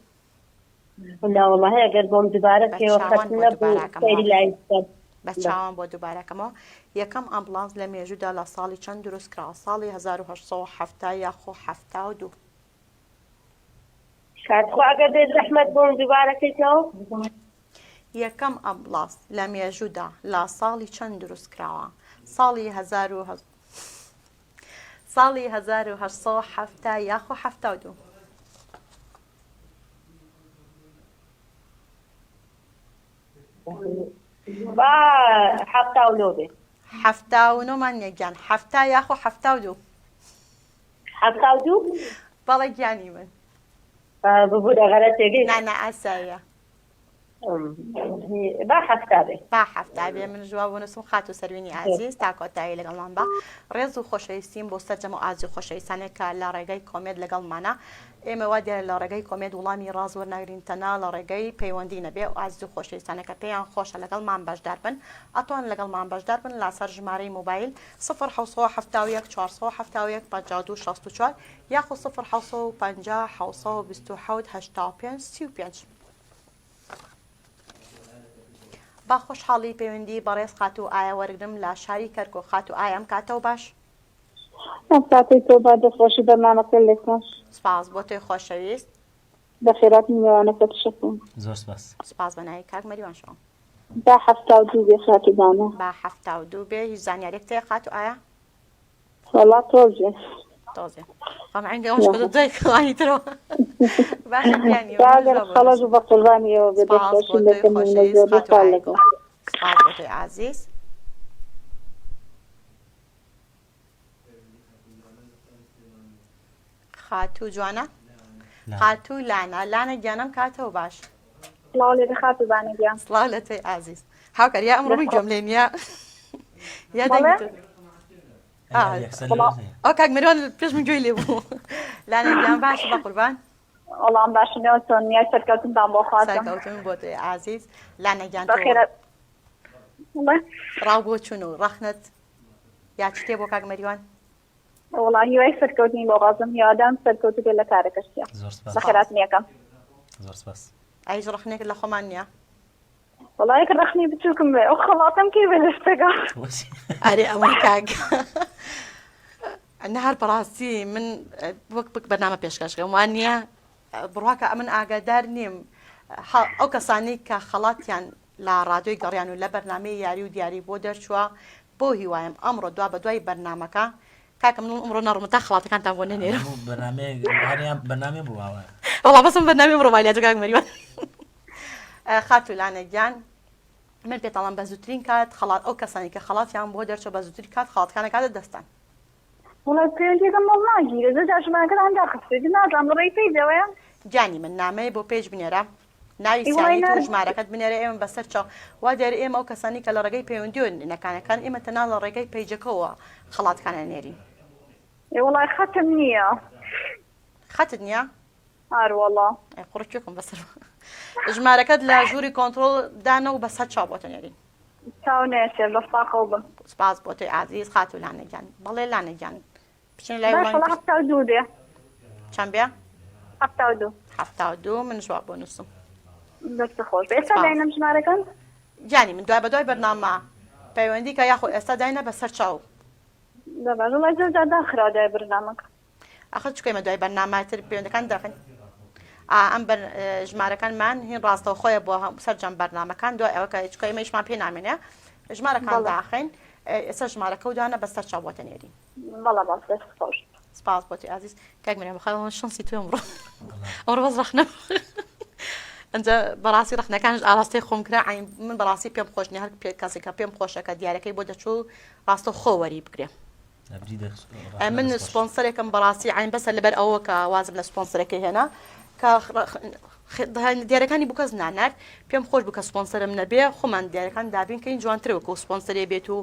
S11: وەڵڵاهی ئەگەر بۆم دووبارە پێوەخەت نەبوو سەیری لای
S3: بە چاوان بۆ دووبارەکەمەوە یەکەم ئەمبڵانس لە مێژوودا لە ساڵی چەند دروست کراوە ساڵی 1870 یاخۆ 72
S11: کاتخوا ئەگەر دێت زەحمەت بۆم دووبارەکەیتەوە
S3: یەکەم ئەمبڵانس لە مێژوودا لە ساڵی چەند دروست کراوە ساڵی 1870 یاخۆ 72
S11: با 79 بێ
S3: 79 مان یەکیان 70 یاخۆ 72
S11: 72
S3: بەڵێ گیانی من
S11: ببوو دەغەرەتێگەی
S3: نانە ئاساییە
S11: با 70 بێ
S3: با 70 بێ من ژوا بۆ نووسم خاتو سەروینی عازیز تا کۆتایی لەگەڵمان بە ڕێز و خۆشەویستیم بۆ سەرجەم و ئازی خۆشەویستانێک کە لە ڕێگەی کۆمێد لەگەڵمانە ئێمە وا دیارە لە ڕێگەی کۆمێد وڵامی ڕاز وەرناگرین تەنها لە ڕێگەی پەیوەندی نەبێ و ئازی و خۆشەویستانەکە پێیان خۆشە لەگەڵمان بەشدار بن ئەتوان لەگەڵمان بەشدار بن لەسەر ژمارەی موبایل 0 471 52 64 یاخۆ 0 750 727 85 35 با خۆشحاڵی پەیوەندی بەڕێز خاتو ئایا وەرگرم لە شاری کەرکۆ خاتو ئایام کاتەوە باش
S7: کاتی تۆ با دەخۆشی بەرنامەکە لێکۆش
S3: سپاس بۆ تۆی خۆشەویست
S7: بە خێراتی میوانەکە تشکم
S4: زۆر سپاس
S3: سپاس بەناوی کاک مەریوان شەوە
S7: با 72 بێ خاتوبانە
S3: با 72 بێ هیچ زانیارێک تێ خاتو ئایا
S7: وەڵا تۆزێ
S3: تۆزێ ڕەمعەنگە ئەوش بۆ دوای کەوانی ترەوە باشە گیانی
S7: باگەر خەڵەش بە قوربانیەوە بێ دەخۆشی لەکەم زۆری ساڵ لەگەڵ
S3: سپاس بۆ تۆی عەزیز خاتوو جوانە خاتوو لانە گیانم کاتەوە باش
S7: سڵاو لێ خاتوبانە گیان
S3: سڵاو لە تۆی عەزیز هاوکار یا ئەمڕۆ جۆملێن یا دەنگیتر ئەو کاک مەریوان پێش من گوێی لێ بوو لانە گیان باشە بە قوربان
S7: وەڵام باشنەوە چۆن نیای سەرکەوتنتان بۆ خاتم
S3: سەرکەوتن بۆ تۆی عەزیز لانە گیان ڕاو بۆ چوون و ڕەخنت یا چ تێ بۆ کاک مەریوان
S7: وەڵا هیوای سەرکەوتنی بۆ غازم هیوادام سەرکەوت بێ لە کارەکەشتە بە خێرات نیەکەم
S4: زۆر سپاس
S3: ئەیش ڕەخنێک لە خۆمان نییە
S7: وەڵا یەک ڕەخنی بچووکم بێ ئەو خەڵاتم کەی بێ لەشتەکە
S3: ئەرێ ئەوەی کاک نهار بەڕاستی من وەک بەرنامە پێشکەشکەم وان نییە بڕواکە ئەمن ئاگادار نیم ئەو کەسانی کە خەڵاتیان لە ڕادیۆی گەڕیان و لە بەرنامەی یاری و دیاری بۆ دەرچووە بۆ هیوایم ئەمڕۆ دوا بە دوای بەرنامەکە کاکە من ئەمڕۆ نەڕمە تا خەڵاتەکانتان بۆ نەنێرم
S4: بەرنامێ بووە
S3: وەڵا بەسم بەرنامێ ڕۆڤالیا کاک مەریوان خاتو لانە گیان من پێتەڵام بە زووترین کات خەڵات ئەو کەسانی کە خەڵاتیان بۆ دەرچوە بە زووتری کات خەڵاتەکانە کاتە دەستان
S7: وڵات پێوەندیەکەم مەڵ ناگیرە زۆر ژمارەکەتان داخستێتی نازانم ڕێی پێی دەوەیە
S3: جانی من نامەیە بۆ پێش بنێرە ناوی سیانی تو ژمارەکەت بنێرە ئێمە بەسەر چاو وا دیارە ئێمە ئەو کەسانی کە لە ڕێگەی پەیوەندی و نەکانەکان ئێمە تەنها لە ڕێگەی پەیجەکەوە خەڵاتەکانە نێرین
S7: وڵای خەتم نییە
S3: خەتت نییە؟
S7: هەروەڵا
S3: قوڕکێکم بەسەر ژمارەکەت لە ژووری کۆنتڕۆڵ دانە و بەسەر چاو بۆتە نێرین
S7: چاو نێشێ بە ساقڵ بم
S3: سپاس بۆ تۆی عەزیز خاتو لانەگیان بەڵێ لانەگیان بچین لای
S7: وڵای 72 بێ
S3: چەند بێ؟
S7: 72
S3: 72 من جواب بۆ نووسم
S7: دەست خۆش ئێستا داینەم ژمارەکەن
S3: جانی من دوای بەدوای بەرنامە پەیوەندی کە یاخۆ ئێستا داینە بەسەر چاو
S7: دەباش وڵای زۆر داخرا دوای بەرنامەکە
S3: ئەخە چکەیمە دوای بەرنامەتر پەیوەندەکان داخن ئەم ژمارەکانمان هین ڕاستەوە خۆیە بۆ سەرجەم بەرنامەکان دوای ئەوە کە چکەیمە هیچمان پێ نامێنێ ژمارەکان داخین ئێستا ژمارەکە و دانە بەسەر چاو بۆتە نێرین
S7: بەڵا باش دەست خۆش
S3: سپاس بۆ تۆی عەزیز کاک مەریەم بەخێرەوە شەنسی تۆ ئەمڕۆ بەس ڕەخنە ئەنجە بەڕاستی ڕەخنەکانش ئاڕاستەی خۆم کرا من بەڕاستی پێم خۆش نییە هەر کەسێکە پێم خۆشەکە دیارەکەی بۆ دەچوو ڕاستە خۆ وەری بگرێ من سپۆنسەرێکم بەڕاستی عین بەسەر لەبەر ئەوە کە وازم لە سپۆنسەرەکەی هێنا کە دیارەکانی بوو کەس نانارد پێم خۆش بوو کە سپۆنسەرم نەبێ خۆمان دیارەکان دابین کە این جوانترەوە کە سپۆنسەرێ بێت و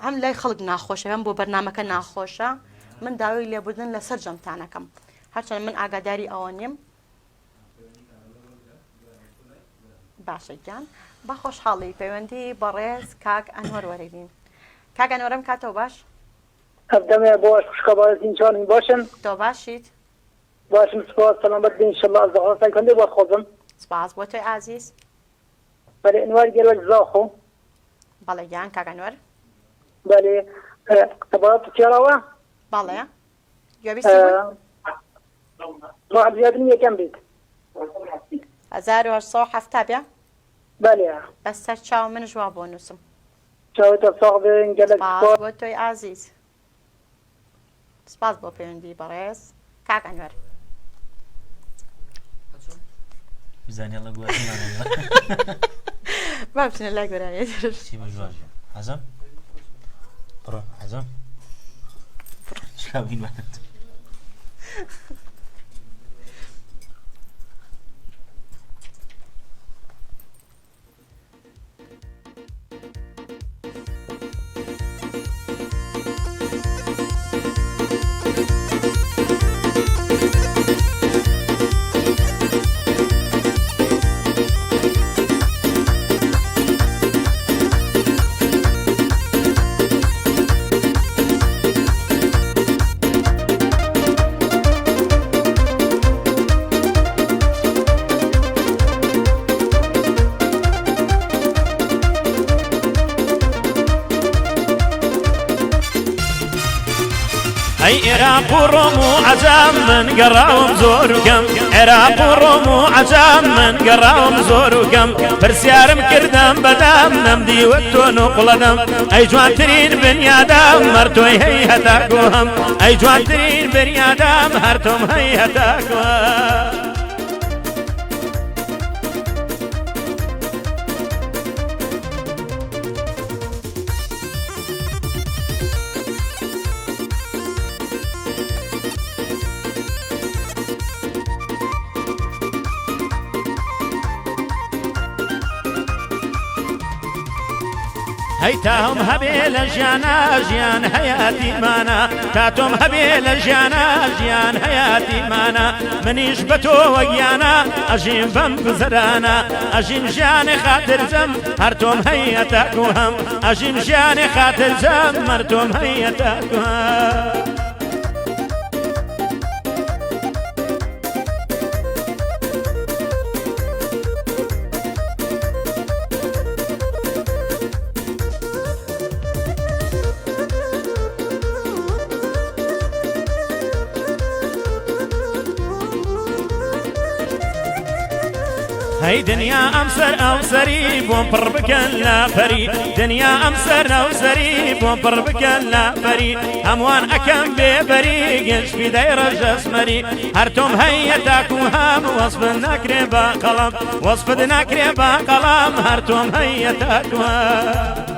S3: هەم لای خەڵک ناخۆشە هەم بۆ بەرنامەکە ناخۆشە من داوای لێبوردن لەسەر جەمتانەکەم هەرچەند من ئاگاداری ئەوە نیم باشە گیان بە خۆشحاڵی پەیوەندی بەڕێز کاک ئەنوەر وەرەگرین کاک ئەنوەرم کاتەوە باش
S10: هەفتەمێ بۆش خوشکە بازین چۆنین باشن
S3: تۆ باشیت
S10: باشم سپاس سەلامەت بین ئینشەڵڵا ئەزەخواستان کەندێ بۆ خۆزم
S3: سپاس بۆ تۆی عەزیز
S10: بەڵێ ئەنوەر گێرە جزاخۆ
S3: بەڵێ گیان کاک ئەنوەر
S10: بەڵێ قەبات تێراوە
S3: بەڵێ گوێبیستی
S10: ڕۆح زیادن یەکەم بیت
S3: 1870 بێ
S10: بەڵێ
S3: بەسەر چاو من جواب بۆ نووسم
S10: چاوتە ساغ بن گەلک
S3: سپاس بۆ تۆی عەزیز سپاس بۆ پەیوەندی بەڕێز کاک ئەنوەر
S4: بزانێ لە گوێمانە
S3: با بچنە لای گۆرانێ
S4: حەزم بڕۆ حەزم شکاوینمانێت
S2: هي عراق وروم وعجام من قراوم زوركم عراق وروم وعجام من قراوم زوركم برسيارم كردم بدام نمدي وقتون وقلدم اي جوانترين بنيادم مرتوي هي هتاكوهم اي جوانترين بنيادم هرتم هي هتاكوهم هيتاهم هبي لجانا جيان حياتي مانا تاتهم هبي لجانا جيان حياتي مانا منيش بتو ويانا أجين بم بزرانا أجين جاني خاطر زم هرتم هيتاكوهم أجين جاني خاطر زم هرتم هيتاكوهم هاي دنيا أمسر أو سريب ومبر بكن لا فري دنيا أمسر أو سريب ومبر بكن لا فري هموان أكم ببري قنش في داير الجسمري هرتم هيتاك وهم وصف النكر بقلم وصف النكر بقلم هرتم هيتاك وهم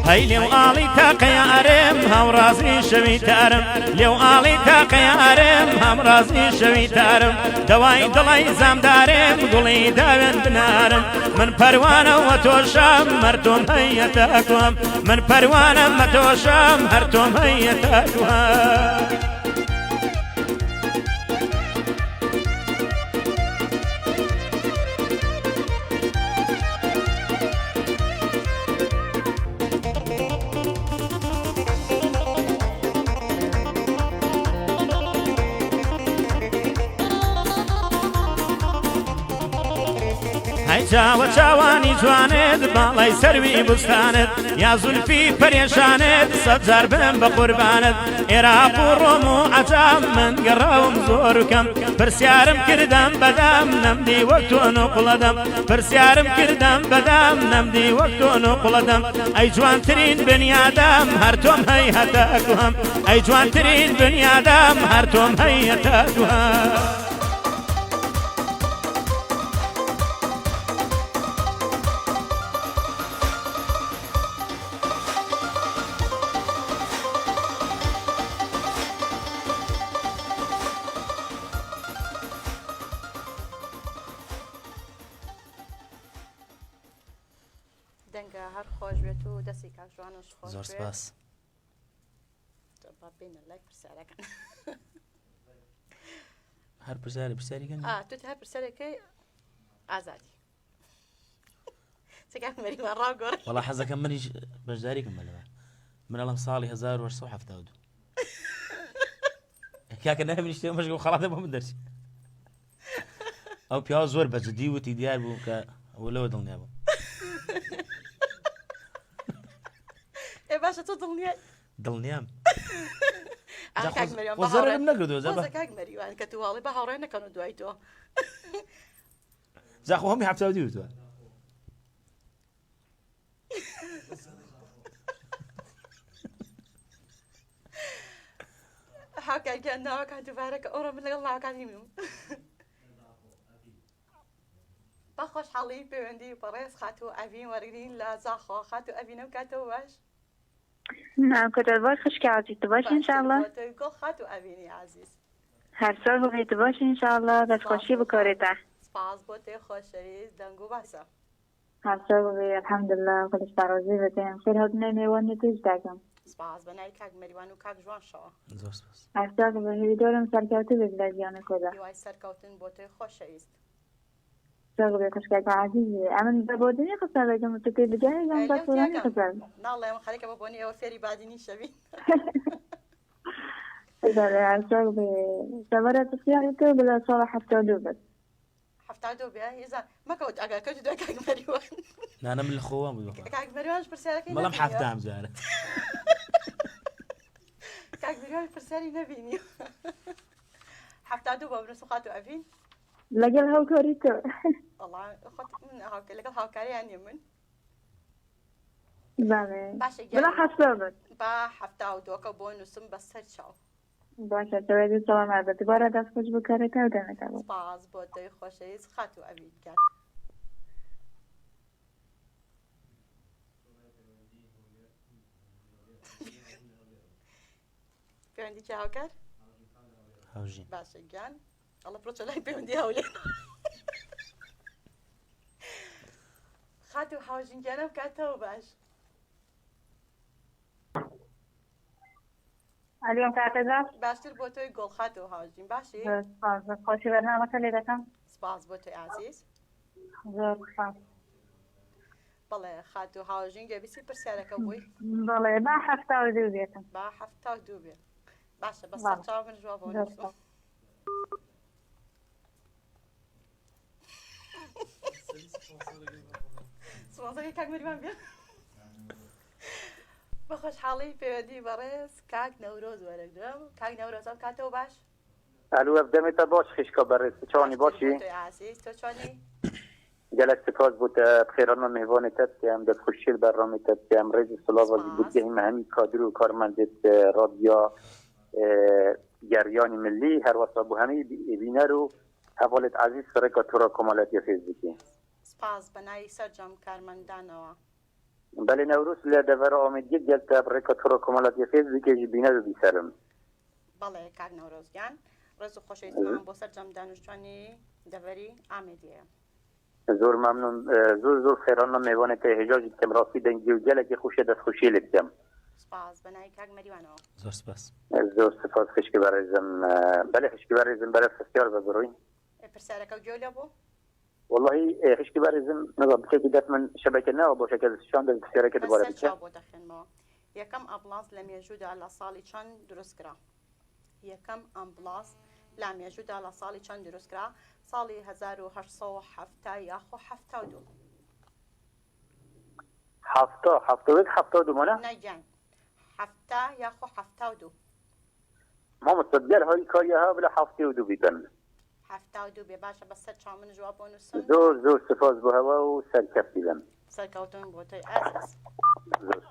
S2: هاي لو آلي تاقي أرم هم رازي شوي تارم لو آلي تاقي أرم هم رازي شوي تارم دواي دلاي زام دارم قولي داون بنارم من پروانه وتوشم مرتم هيتاكم من پروانه متوشم هرتم هيتاكم جاوە چاوانی جوانت باڵای سەروی بستانت یا زولفی پەرێشانت سەدجار بم بە قوربانت عێراق و ڕۆم و عەجام من گەڕاوم زۆرکەم پرسیارم کردم بەدام نەمدی وەک تۆ نوقڵەدەم پرسیارم کردم بەدام نەمدی وەک تۆ نوقڵەدەم ئەی جوانترین بنیادام هەر تۆم هەی هەتاکوهم ئەی جوانترین بنیادام هەر تۆم هەی هەتاکوهم
S3: زۆر سپاس
S4: هەر پرسیاریکەن
S3: تۆ هەر پرسیارێکەکەی ئازادی چەکان مەریوان ڕاگۆڕ
S4: وەڵا حەزەکەم منیش بەشداریکەم بەلەوە من ئەڵەم ساڵی 1970 کاکە نامێنی شتێ مەشک خەڵاتە بۆ من دەرچی ئەو پیاوە زۆر بەجددی وتی دیار بوو کە ئەوە لەوە دڵنیا بوو
S3: باشە تۆ
S4: دڵنیام
S3: کاک مەریوان کە توواڵی بە هاوڕێ نەکەن و دوای تۆ
S4: زاخۆ هەمی هەفتاودی وتوە
S3: هاوکارگیان ناوەکان دووبارەکە ئەوڕۆ من لەگەڵ ناوەکانی میم بە خۆشحاڵی پەیوەندی بەڕێز خاتو ئەڤین وەرگرین لە زاخۆ خاتو ئەڤینە و کاتەوە باش
S7: كنت باش خشكي عزيز باش ان شاء الله
S3: تقول خاتو أبيني عزيز
S7: هرسال بغيت باش ان شاء الله بس خوشي بكوريتا
S3: سپاس بوتي خوشي دنگو باسا
S7: هرسال بغيت الحمد لله كل استعراضي بتين خير هدنا ميواني تيجتاكم
S3: سپاس بناي كاك مریوان و کاک جوان شوا
S4: زۆر سپاس
S7: هرسال بغيت دورم سرکوتی بگلادیانه کدا
S3: یوای سرکوتن بوتي خوشي است
S7: شغل كشكاك عادية أمن ببودني خسارة جم تكي بجاي جم بسوراني خسارة
S3: نالله يوم خليك ببوني أو فيري بعدني شبي
S7: إذا شغل سبرة السياحة بلا صراحة تدوبت
S3: حفتة دوبي إذا ما كنت أجا كنت دوك كاك مريوان
S4: لا أنا من الخوام بيوقع
S3: كاك مريوان برسالك
S4: والله محفتة مزارة
S3: كاك مريوان برسالي نبيني حفتة دوبة برسوخاتو أبين
S7: لقى الهوكوريتو
S3: والله أخذت من هاك لقى الهاكاري يعني من
S7: باشا بلا حسابت
S3: با حفتة ودوكا بونوسم بس هرشاو
S7: باشا تويدي سلام عبد بارا دست خوش بكارتا ودمتا
S3: سپاس بۆ دەی خۆشەویست خات و ئەوید کرد پەیوەندی چی هاوکار؟
S4: هاوژین
S3: باشە گیان ئەڵە پرۆچە لای پەیوەندی هەولێ خات و هاوژین گیانە بکاتەوە باش
S7: اليوم كاتزا
S3: باشتر بۆ تۆی گۆڵ خات و هاوژین باشی؟
S7: خوشی بەرنامەکە لێ دەکەم
S3: سپاس بۆ تۆی عزیز
S7: زۆر سپاس
S3: بەڵێ خات و هاوژین گوێبیستی پرسیارەکە بووی
S7: بەڵێ با هەفتا و دوو بێتم
S3: با هەفتا و دوو بێ باشە بەسەر چاو من ژوا بۆ نووسم سپاسەکەی کاک مەریوان بێ بە خۆشحاڵی پەیوەندی بەڕێز کاک نەورۆز وەرەگرم کاک نەورۆز ئەم کاتەوە باش
S10: الو بدمت باش خشكا برس چوني باشي
S3: تۆی عزیز تۆ چۆنی
S10: جلس سپاس بود بخيرنا مهوانتت ام دست خوشی برنامه‌تت ام رئیس سلاوا بودی همین کادر و کارمندت رادیو جریان ملی هر وقت ابو همین بینرو حوالت عزیز سرکا تورا کمالاتی فیزیکی
S3: سپاس بەناوی سەرجەم کارمەندانەوە
S10: بله نوروز لدور آمدگی جلت برکا تورا کمالاتی فیزیکی بینرو بیسرم
S3: بەڵێ کاک نەورۆزگیان ڕێز و خۆشەویستمان بۆ سەرجەم دانیشتوانی دەڤەری ئامێدیەیە
S10: زور ممنون زور خیرانم میوانت هجاجی کم راستی دنگی و جلکی خوشی دست خوشی لبتم
S3: سپاس بەناوی کاک مەریوانەوە
S4: زۆر سپاس
S10: زور سپاس خشکی برزم بله خشکی برزم برای فستیار ببروین
S3: پرسیارەکە گوێ لێ بوو
S10: والله خشکی برزم نظام بشكل دست من شبكة ناو بشكل شان دست فستیار که دوباره
S3: بچه بۆ دەخێنمەوە یەکەم ئەمبڵانس لە مێژوودا لە ساڵی چەند دروستکرا یەکەم ئەمبڵانس لە مێژوودا لە ساڵی چەند دروستکرا ساڵی 1970 یاخۆ 72
S10: هفتاد مانه
S3: نەگیان 70 یاخۆ 72
S10: ما مصدر هاي كاريها بلا 72 بيتن
S3: 72 بێ باشە بەسەر چاو من جواب بۆ نووسم
S10: زور سپاس بو هوا و سرکفتی بن
S3: سەرکەوتن بۆ تۆی ئازیز
S10: زور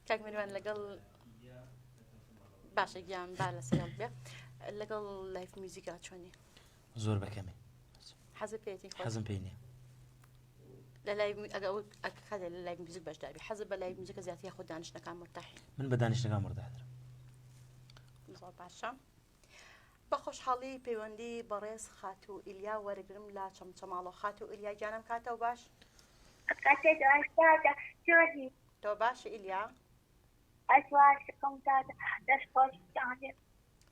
S3: کاک مریوان لەگەڵ باشە گیان با لەسەر بێ لەگەڵ لایف میوزیکا چۆنی
S4: زۆر بەکەمێ
S3: حەزت پێێتی
S4: حەزم پێی نییە
S3: لە لای لای میوزیک بەشداری حەزت بە لای میوزیکە زیاتر خۆ دانیشتەکان مرتاحی
S4: من بە دانیشتەکان مرداحترم
S3: زۆر باشە بە خۆشحاڵی پەیوەندی بەڕێز خات و ئیلیا وەرگرم لە چەمچەماڵۆ خات و ئیلیا گیانم کاتەوە باش تۆ باشە ئیلیا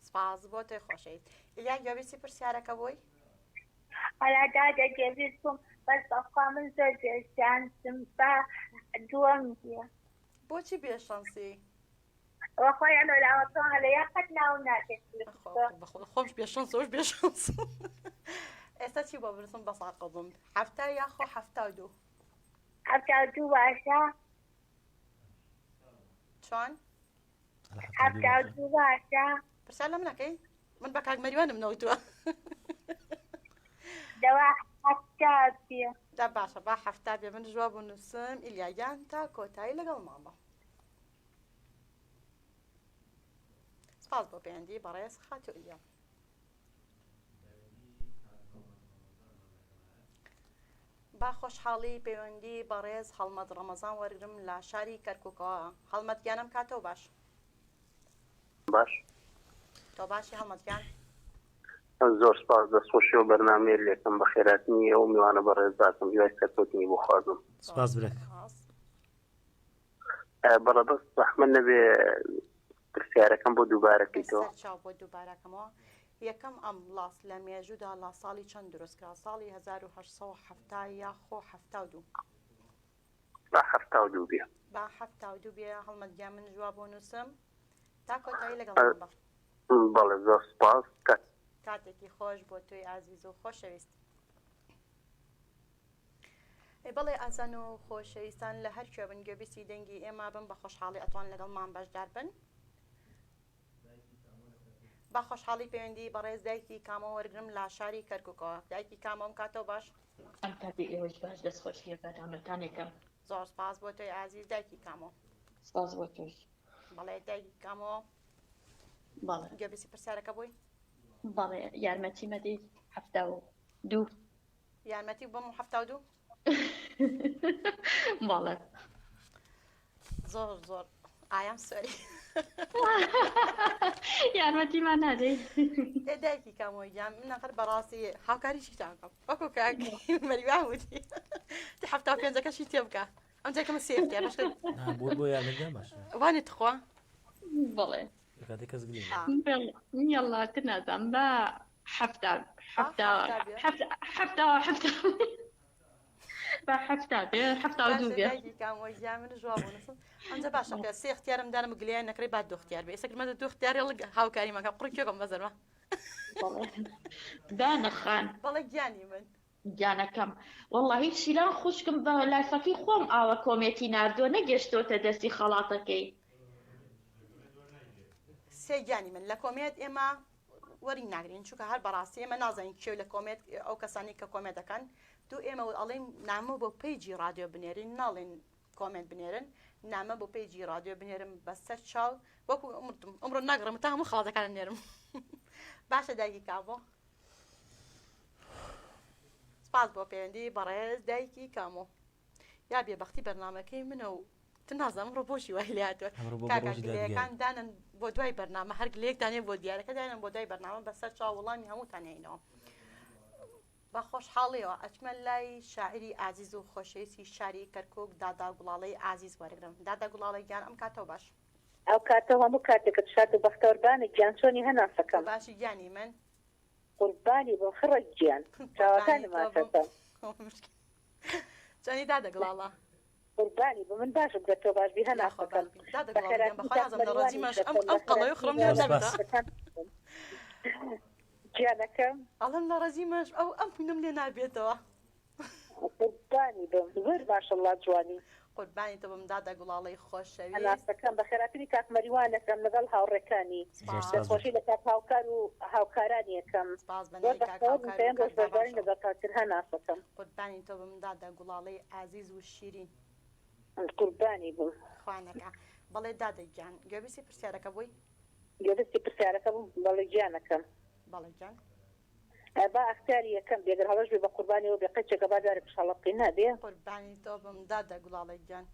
S3: سپاس بۆ تۆی خۆشەویست ئیلیا گوێبیستی پرسیارەکە بووی
S7: على دادا جابيكم بس أقام زوجي شانسم با دوام فيها
S3: بۆچی بێشانسی
S7: وأخويا أنا لا أطلع على ياقتنا وناتي
S3: خۆش بێشانس ئەوش بێشانس ئێستا چی بۆ برسم بە ساقڵم هەفتا یاخۆ 72
S7: 72 باشا
S3: چۆن
S7: 72 باشا
S3: پرسیار لەم نەکەی من بە کاک مەریوانم نەوتووە
S7: دوا حتى فيها
S3: دا باشە با هەفتا بێ من جواب بۆ نووسم ئیلیاگیان تا کۆتایی لەگەڵمانەوە سپاس بۆ پەیوەندی بەڕێز خات و ئیلیا با خۆشحاڵی پەیوەندی بەڕێز هەڵمەت ڕەمەزان وەرگرم لە شاری کەرکووکەوە هەڵمەت گیانم کاتەوە باش
S10: باش
S3: تۆ باشی هەڵمەتگیان
S10: زور سپاس دست خوشی و برنامه لیکن بخیراتنی و میوانه برزاتم یوی سرکوتنی بخوازم
S4: سپاس برک
S10: برا بس رحمن نبي پرسیارەکەم بۆ دووبارەکەیتەوە
S3: سەرچاو بۆ دووبارەکەمەوە یەکەم ئەم لاس لە مێژوودا لە ساڵی چەند دروستکرا ساڵی 1970 یاخۆ 72
S10: با 72 بێ
S3: با 72 بێ هەڵمەتگیا من جواب بۆ نووسم تا کۆتایی لەگەڵ بە
S10: بەڵێ زۆر سپاس
S3: کاتێکی خۆش بۆ توی ئازیز و خۆشەویست بەڵێ ئازان و خۆشەویستان لە هەر کوێ بن گوێبیستی دەنگی ئێمە بن بە خۆشحاڵی ئەتوان لەگەڵمان بەشدار بن با خۆشحاڵی پەیوەندی بەڕێز دایکی کامۆ وەرگرم لە شاری کەرکووکەوە دایکی کامۆم کاتەوە باش
S5: ئەم کاتی ئێوەش باش دەستخۆشیە بەرنامەتانێکم
S3: زۆر سپاس بۆ تۆی ئازیز دایکی کامۆ
S5: سپاس بۆ تۆش
S3: بەڵێ دایکی کامۆ
S5: بەڵێ
S3: گوێبیستی پرسیارەکە بووی
S5: بەڵێ یارمەتی مەدەیت 72
S3: یارمەتی بۆم 72
S5: بەڵێ
S3: زۆر ئایام سۆری
S5: یارمەتیمان نادەیت
S3: دایکی کامۆی گیان من نەخەر بەڕاستی هاوکاریشی تاکەم وەکو کاک مەریوان وتی 75ەکەشی تێ بکە ئەم جێکەمە سێفتێ باشتر
S4: بۆ یارمەتیدا باشە
S3: وانێت خوا
S5: بەڵێ
S4: کاتێک کەس گرین
S5: یەڵا تر نازانم بە 70 بە 72 بێ
S3: کامۆی گیان من جواب بۆ نووسم ئەمجا باشە پێ سێ اختیارم دانم گلیان نەکڕی بعد دو اختیار بێ ئێستا مەدە دو اختیاری لەگە هاوکاری مەکە قڕی کێکم بەزەرمە
S5: دانەخان
S3: بەڵێ گیانی من
S5: گیانەکەم وەڵڵا هیچ شیلان خوشکم بە لایفەکەی خۆم ئاوە کۆمێتی ناردووە نەگەشتۆتە دەستی خەڵاتەکەی
S3: سێ گیانی من لە کۆمێت ئێمە وەری ناگرین چونکە هەر بەڕاستی ئێمە نازانین کێو لە کۆمێت ئەو کەسانی کە کۆمێت دەکەن دوو ئێمە ئەڵێن نامە بۆ پیجی رادیۆ بنێرین ناڵێن کۆمنت بنێرن نامە بۆ پیجی رادیۆ بنێرم بەسەر چاو وەکو ئەمڕۆ ناگڕم تا هەموو خەڵاتەکان نێرم باشە دایکی کامۆ سپاس بۆ پەیوەندی بەڕێز دایکی کامۆ یا بێبەختی بەرنامەکەی منە و تر نازانم ڕۆ بۆشی وای لێ هاتووە کاکەگلەکان دانن بۆ دوای بەرنامە هەر گلەیەک دانێ بۆ دیارەکە دانن بۆ دوای بەرنامە بەسەر چاو وەڵامی هەمووتان هێنەوە بە خۆشحاڵیەوە ئەچمە لای شاعری ئازیز و خۆشەویستی شاری کەرکووک دادا گوڵاڵەی ئازیز وەرگرم دادا گوڵاڵەی گیان ئەم کاتەوە باش
S11: ئەو کاتەوە هەموو کاتێکت شاد و بەختەوەربانە گیان چۆنی هەناسەکەم
S3: باشی گیانی من
S11: قوربانی بۆ خڕە گیان چاوەکانم ماسەکەم
S3: چۆنی دادا گوڵاڵە
S11: قوربانی بۆ من باشم کە تۆ باشبی هەناسەکەم
S3: دادا گوڵاڵە بەخوازم لە ڕۆژیمەش ئەم قەڵەی خڕم لێ نەبێتە
S11: گیانەکەم
S3: ئەڵم لە ڕەزیمەش ئەو ئەم پینم لێ نابێتەوە
S11: قوربانی بم زۆر ماشەڵڵا جوانی
S3: قوربانی تۆ بم دادا گوڵاڵەی خۆشەویست
S11: هەناسەکەم بە خێراتنی کاک مەریوانەکەم لەگەڵ هاوڕێکانی دەستخۆشی لە کاک هاوکار و هاوکارانیەکەم لەگەڵ تاکر هەناسەکەم
S3: قوربانی تۆ بم دادا گوڵاڵەی ئازیز و شیرین
S11: قوربانی بم
S3: خوانەکە بەڵێ دادە گیان گوێبیستی پرسیارەکە بووی
S11: گوێبیستی پرسیارەکە بوو بەڵێ گیانەکەم
S3: بەڵێ گیان
S11: با ئەختیاری یەکەم بێگەر هەڵەش بێ بە قوربانیەوە بێ قەچێکە بادارێک شەڵەقی نابێ
S3: قوربانی تۆ بم دادا گوڵاڵەی گیان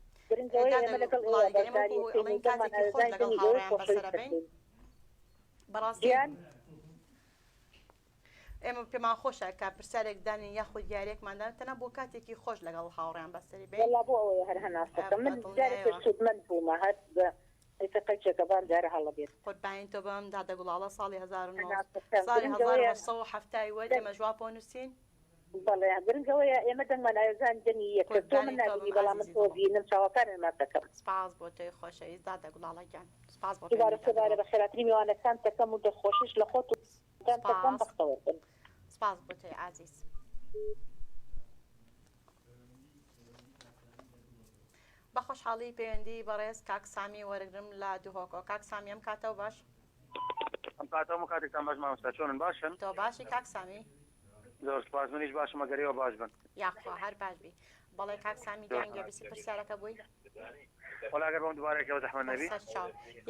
S3: بەڕاستی ئێمە پێمان خۆشە کە پرسیارێک دانین یاخود دیارێکماندان تەنە بۆ کاتێکی خۆش لەگەڵ هاوڕێیان بەسەری بێ
S11: بۆ ئەوەیە هەر هەناسەکەم من سوودمەند بوومە هەر قەچێکە بادارە هەڵە بێت
S3: قوربانی تۆ بم دادا گوڵاڵە ساڵی 1970 ئێمە جواب بۆ نووسین
S11: بەڵێ گرنگەوەیە ئێمە دەنگمان ئاێزان دەنی یەکە تۆ من نبینی بەڵام من تۆ بینم چاوەکانم ماسەکەم
S3: سپاس بۆ تۆی خۆشەویست دادا گوڵاڵە گیان سپاس بۆ
S11: دوبارە بە خێراتری میوانەکان تەکەم و دەخۆشیش لە خۆت و تەکەم بەختەوە بن
S3: سپاس بۆ تۆی ئازیز بە خۆشحاڵی پەیوەندی بەڕێز کاک سامی وەرگرم لە دوهۆکۆ کاک سامی ئەم کاتەوە باش
S9: ئەم کاتەوە کاتێکتان باش مامۆستا چۆنن باشن
S3: تۆ باشی کاک سامی
S9: زۆر سپاس منیش باشم ئەگەرەوە باش بن
S3: یاخوا هەر باش بی بەڵێ کاک سامی گیان گوێبیستی پرسیارەکە بووی
S9: وەڵا ئەگەر بەم دووبارەیەکەوە زەحمەت نەبی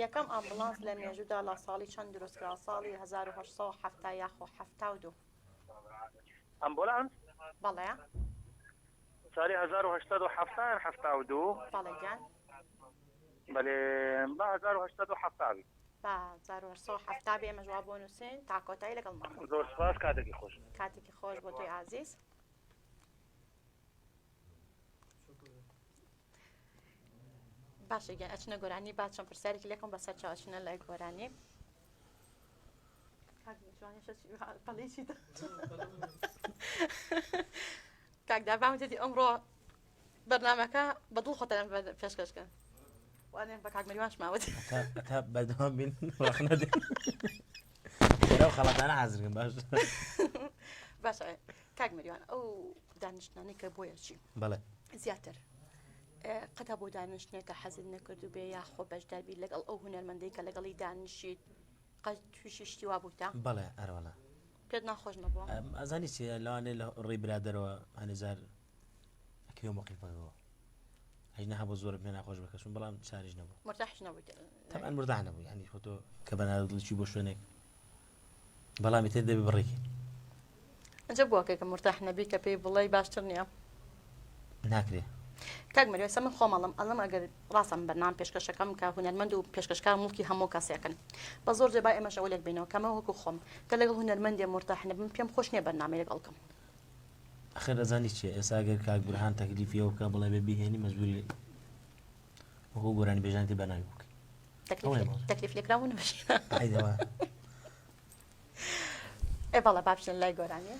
S3: یەکەم ئامبولانس لە مێژوودا لە ساڵی چەند دروستکرا ساڵی 1970 یاخۆ 72
S9: ئەمبولانس
S3: بەڵێ
S9: ساڵی 1970
S3: بەڵێ گیان
S9: بەڵێ با 1970
S3: با 1970 بێمە جواب بۆ نووسین تا کۆتایی لەگەڵمان
S9: زۆر سپاس کاتێکی خۆش
S3: کاتێکی خۆش بۆ تۆی ئازیز باشە گیان ئەچنە گۆرانی باچەم پرسیارێکی لێکم بەسەر چاوەچنە لای گۆرانی کاکدا بامتێتی ئەمڕۆ بەرنامەکە بەدڵ خۆتەن پێشکەشکە وانێن بە کاک مەریوان شماوت
S4: تا بەردەوام بین وەخت نەدێن ئێرە خەڵەتانە حازرکن باش
S3: باشە کاک مەریوان ئەو دانیشتنانەی کە بۆیە چی
S4: بەڵێ
S3: زیاتر قەتا بۆ دانیشتنێکە حەزت نەکردو بێ یا خۆ بەشداربی لەگەڵ ئەو هونەرمەندەی کە لەگەڵی دانیشیت قەت تووشی شتی وا بووتە
S4: بەڵێ ئەرەوەڵە
S3: پێت ناخۆش نەبووە
S4: ئەزانی چیە لەوانێ لە ڕێی برادەرەوە هەنێزار ئەکەوێ موقیفەکەەوە هیچ نەها بۆ زۆر پێ ناخۆش بکەسون بەڵام چاریش نەبوو
S3: مرتاحش نەبوویت
S4: تەمان مرتاح نەبوو یعنی خۆتۆ کە بەناردڵی بۆ شوێنێک بەڵامی تێ دەبێ بڕێکی
S3: ئەجە بووەکە کە مرتاح نەبی کە پێی بڵێ باشتر نییە
S4: ناکرێ
S3: کاک مەریوان سە من خۆمەڵم ئەڵم ئەگەر ڕاستم بەرنامە پێشکەشەکەم کە هونەرمەند و پێشکەشکار مڵکی هەموو کەسێکن بە زۆر جێبای ئێمەش ئەوە لێک بینەوە کەمە وەکو خۆم کە لەگەڵ هونەرمەندێ مرتاح نەبم پێم خۆش نییە بەرنامەی لەگەڵکەم
S4: ئەخێر دەزانی چیە ئێستا ئەگەر کاک بورهان تەکلیفیەوە بکە بڵێ بێ بیهێنی مەجبوری وەکو گۆرانی بێژانتی بەناوی بکەی
S3: تەکلیف لێکراون بەشی
S4: ئەیدەوە
S3: ئێ بەڵێ با بچین لای گۆرانی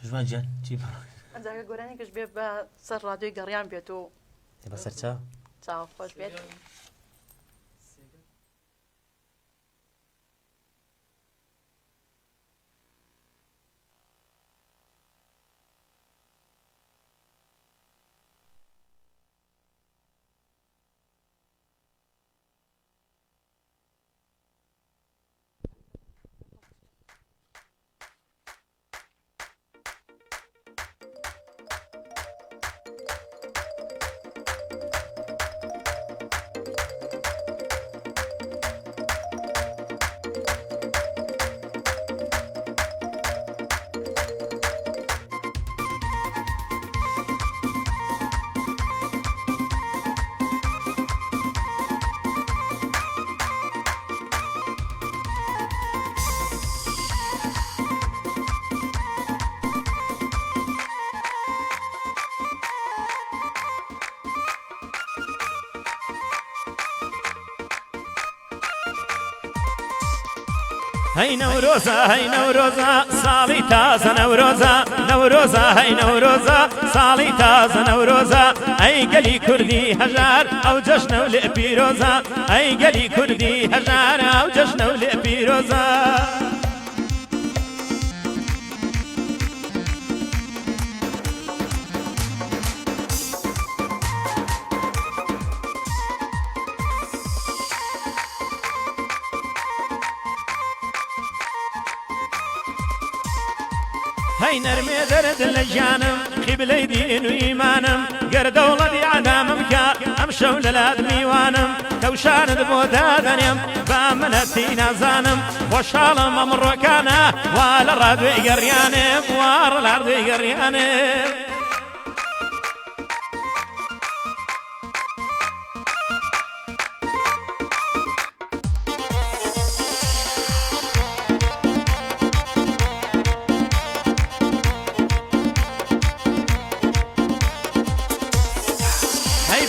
S4: ژوان گیان چی
S3: ئەنجاکە گۆرانی کەش بێ بە سەر ڕادیۆی گەڕیان بێت و
S4: بەسەر چاو
S3: چاو خۆش بێت
S2: هەی نەورۆزە هەی نەورۆزە ساڵی تازە نەورۆزە نەورۆزە هەی نەورۆزە ساڵی تازە نەورۆزە ئەی گەلی کوردی هەژار ئەو جەشنە و لێ پیرۆزە ئەی گەلی کوردی هەژار ئەو جەشنە و لێ پیرۆزە هەی نەرمێ دەرد لە ژیانم قیبلەی دین و ئیمانم گەر دەوڵەتی عەدامم کە ئەم شەو لە لات میوانم کەوشانت بۆ دادەنێم با منەتی نازانم خۆشحاڵم ئەمڕۆکانە وا لە ڕادوێی گەڕیانێم وا لە ڕادوێی گەڕیانێم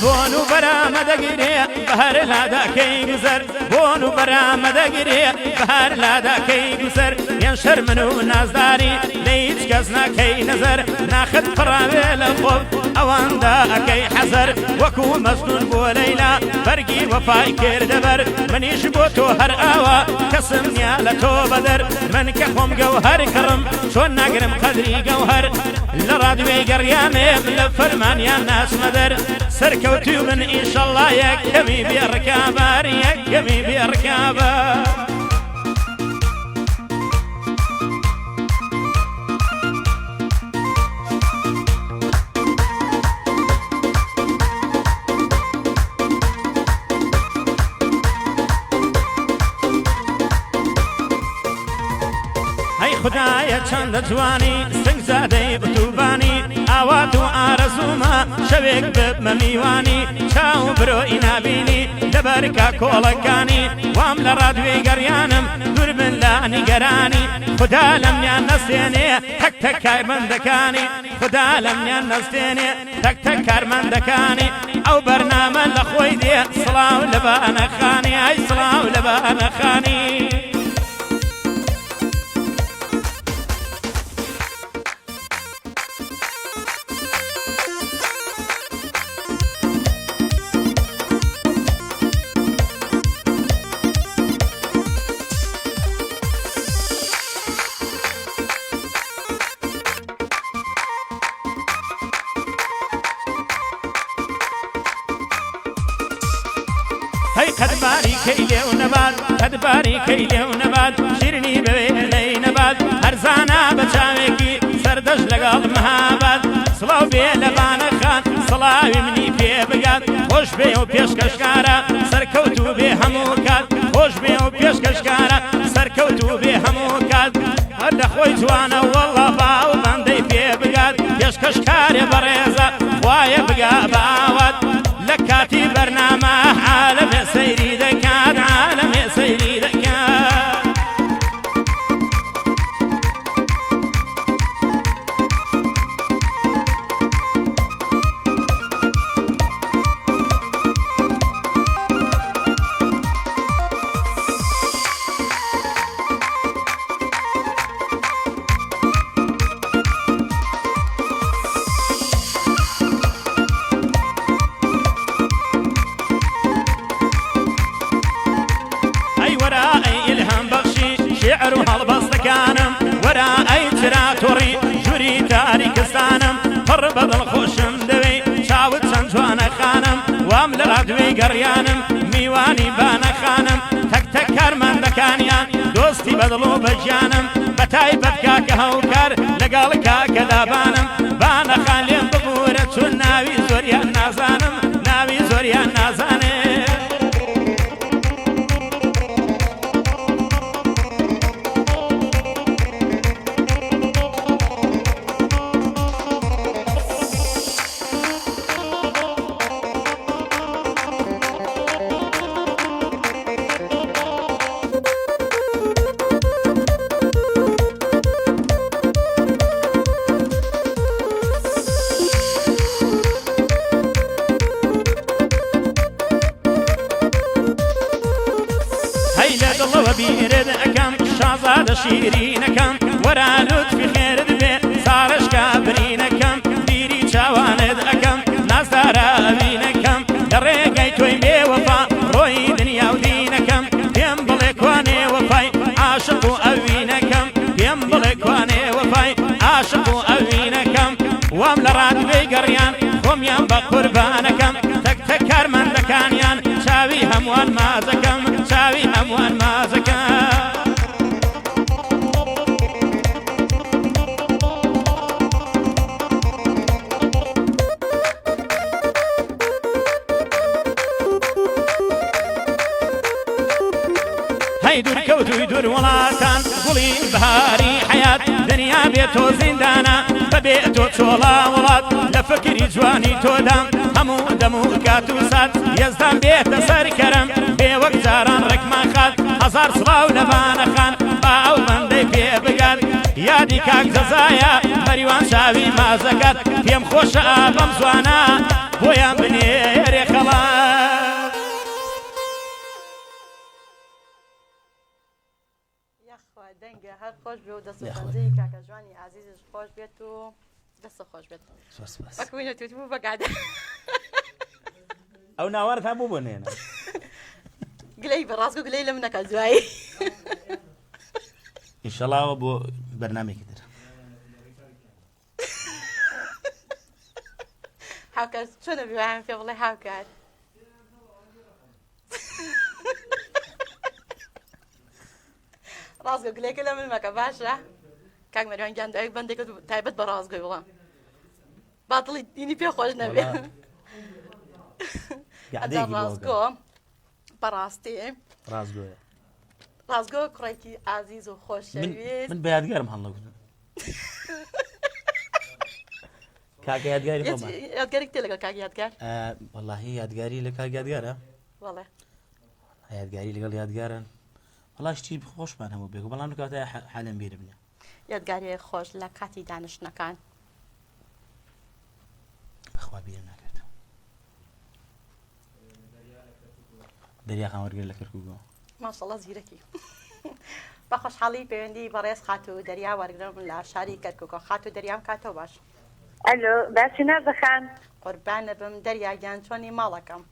S2: بۆن و بەرامە دەگیرێ بەهەر لاداکەی گوزەر بۆن و بەرامە دەگیرێ بەهەر لاداکەی گوزەر یان شەرمن و نازداری لە هیچ کەس ناکەی نەزەر ناخت پڕاوێ لە خۆت ئەواندا ئەکەی حەزەر وەکو مەزنون بۆ لەیلا بەرگی وەفای کردەبەر منیش بۆ تۆ هەر ئاوا کەسم نیا لە تۆ بەدەر من کە خۆم گەوهەر کڕم چۆن ناگرم قەدری گەوهەر لە ڕادوێی گەڕیانێم لە فەرمانیان ناچمە دەر سەرکەوتی و من ئینشەڵڵا یەکەمی بێڕکابار یەکەمی بێڕکابار خدایە چەندە جوانی سنگزادەی بتوبانی ئاوات و ئارەزوومە شەوێک ببمە میوانی چاو برۆی نابینی لەبەرکە کۆڵەکانی وام لە ڕادوێی گەڕیانم دوور بن لە نیگەرانی خدا لە منیان نەستێنێ تەک تەک کارمەندەکانی خدا لە منیان نەستێنێ تەک تەک کارمەندەکانی ئەو بەرنامە لە خۆی دێ سڵاو لە بانەخانی ئای سڵاو لە بانەخانی قەدباری کەی لێو نەبات قەدباری کەی لێو نەبات شیرنی بەوێ لەی نەبات هەرزانە بە چاوێکی سەردەش لەگەڵ مەهابات سڵاو بێ لە بانەخان سڵاوی منی پێ بگات خۆش بێ و پێشکەشکارە سەرکەوتوو بێ هەموو کات خۆش بێ و پێشکەشکارە سەرکەوتوو بێ هەموو کات هەر لە خۆی جوانە وەڵڵا باو بەندەی پێ بگات پێشکەشکارێ بەڕێزە خوایە بگا باوات لە کاتی بەرنامە عالەمێ سەیری دەکات عالەمێ سەیری دەکات شعر و هەڵبەستەکانم وەرا ئەی تراتۆڕی ژووری تاریکستانم پڕ بە دڵخۆشم دەوێ چاوت چەند جوانەخانم وام لە ڕادوێی گەڕیانم میوانی بانەخانم تەک تەک کارمەندەکانیان دۆستی بەدڵ و بەژیانم بە تایبەت کاکە هەوکار لەگەڵ کاکە دابانم بانەخان لێم ببوورە چون ناوی زۆریان نازانم ناوی زۆریان نازانێ بيرد أكم شازاد شيرين كم ورا لطفي خيرد بي صارش كابرين كم ديري شواند أكم ناس دارابين كم دريقاي توي بي وفا روي دنيا ودين كم بيم بلقواني وفاي عاشق أوين كم بيم بلقواني وفاي عاشق أوين كم وام لراد بي قريان خميان بقربان كم تك تكر من دكانيان شاوي هموان مازكم شاوي هموان مازكم هيدور كوتو يدور ولاتان قولي بهاري حياة دنيا بيتو زندانا ببيتو تشولا ولات لفكري جواني تودام همو دمو كاتو سات يزدان بيت سر كرم بي وقزاران ركمان خات هزار صلاو لبانا خان باو بندي بي بقات يادي كاك ززايا مريوان شاوي ما زكات بيم خوش آبم زوانا بويا بنيري خلاص
S3: دەنگە هەر خۆش بێ و دەست بەنجەی کاکە جوانی عزیزش خۆش بێت و دەستە خۆش بێت وەکوینە توت بوو بەگادە
S4: ئەو ناوارت هەبوو بۆ نێنە
S3: گلەی بەڕاست و گلەی لە منەکە جوایی
S4: ئینشەڵاوە بۆ بەرنامێکی تر
S3: هاوکار چۆنە بیوایان پێ بڵێ هاوکار ڕازگۆ گلێکە لە منمەکە باشە کاک مەریوان گیان دایک بەندێکە تایبەت بە ڕازگۆی وڵام باتڵی دینی پێ خۆش نەبێ ڕازگۆ بەڕاستی ڕازگۆ کوڕێکی ئازیز و خۆشەویست
S4: من بە یادگارم هەڵنەگوتم کاکە یادگاری خۆمان
S3: یادگاری تێ لەگەڵ کاک یادگار
S4: وەڵاهی یادگاری لە کاک یادگارە
S3: وەڵێ
S4: یادگاری لەگەڵ یادگارن وەڵا شتی خۆشمان هەموو بێگو بەڵام کاتە حالم بیر بنێ
S3: یادگاری خۆش لە کاتی دانیشتنەکان
S4: بەخوا بیر ناکرێتەوە دەریاخان وەرگێر لە کەرکووکەوە
S3: ماشەڵڵا زیرەکی بە خۆشحاڵی پەیوەندی بەڕێز خات و دەریا وەرگرم لە شاری کەرکووکە خات و دەریام کاتەوە باش
S11: ئەلۆ باسی نازەخان
S3: قوربانە بم دەریاگیان چۆنی ماڵەکەم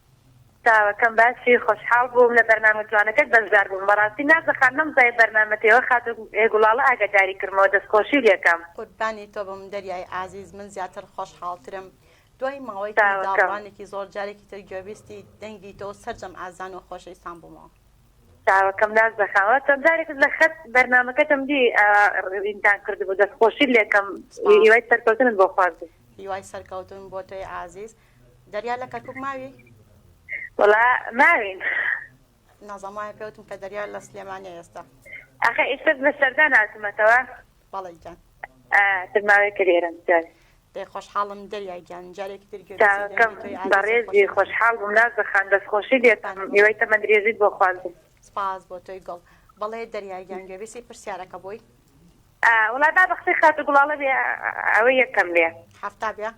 S11: تاوەکەم باسی خۆشحاڵ بووم لە بەرنامە جوانەکەت بەشدار بووم بەڕاستی نازەخان نەمزای بەرنامەتەوە خات و گوڵاڵە ئاگاداری کردمەوە دەستخۆشی لێکەم
S3: قوربانی تۆ بم دەریای ئازیز من زیاتر خۆشحاڵترم دوای ماوەی داڕوانێکی زۆر جارێکی تر گوێبیستی دەنگی تۆ سەرجەم ئازان و خۆشەویستان بوومەوە
S11: تاوەکەم نازەخانەوە چەند جارێکت لە خەت بەرنامەکەتم دی ئینتان کردبوو دەستخۆشی لێکەم هیوای سەرکەوتنت بۆ خواردم
S3: هیوای سەرکەوتن بۆ تۆی ئازیز دەریا لە کەرکووک ماوی
S11: وڵا ماوین
S3: نازەمایە پێوتم کە دەریا لە سلێمانیە ئێستا
S11: ئەخە ئێستا بە سەردان هاتمەتەوە
S3: بەڵێ گیان
S11: تر ماوەیەکە لێرەم جارێ
S3: دەی خۆشحاڵم دەریای گیان جارێکی
S11: تاوەکەم بەڕێزی خۆشحاڵ بووم نازەخان دەستخۆشی لێتم هیوای تەمەندرێزیت بۆ خواردم
S3: سپاس بۆ تۆی گەڵ بەڵێ دەریای گیان گوێبیستی پرسیارەکە بۆی
S11: وڵا با بەختی خات و گوڵاڵە بێ ئەوە یەکەم لێ
S3: هەفتا بێ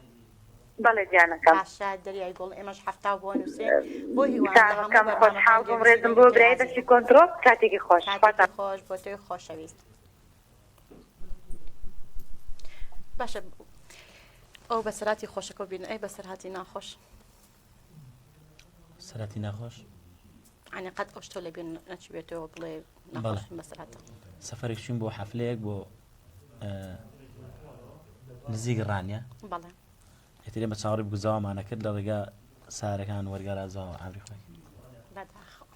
S11: بەڵێ جیانەکەم
S3: باشە دەریای گوڵ ئێمەش هەفتا بۆ نووسێ بۆ
S11: هیوانەکەم خۆشحاڵ بووم ڕێزم بۆ برای دەستی کۆنترۆل کاتێکی خۆش
S3: خۆش بۆ تۆی خۆشەویست باشە ئەو بەسەراتی خۆشەکە بین ئەی بەسەرهاتی ناخۆش
S4: سەراتی ناخۆش
S3: ئەنی قەت ئەو شتۆ لە بین نەچبێتەوە بڵێ ناخۆش بەسەراتە
S4: سەفەرێک چوین بۆ حەفلەیەک بۆ نزیک ڕانیە
S3: بەڵێ
S4: ئێترێ بە چاوەڕی بگوزاوەمانە کرد لە ڕێگا سارەکان وەرگەرازاوە ئابری خۆی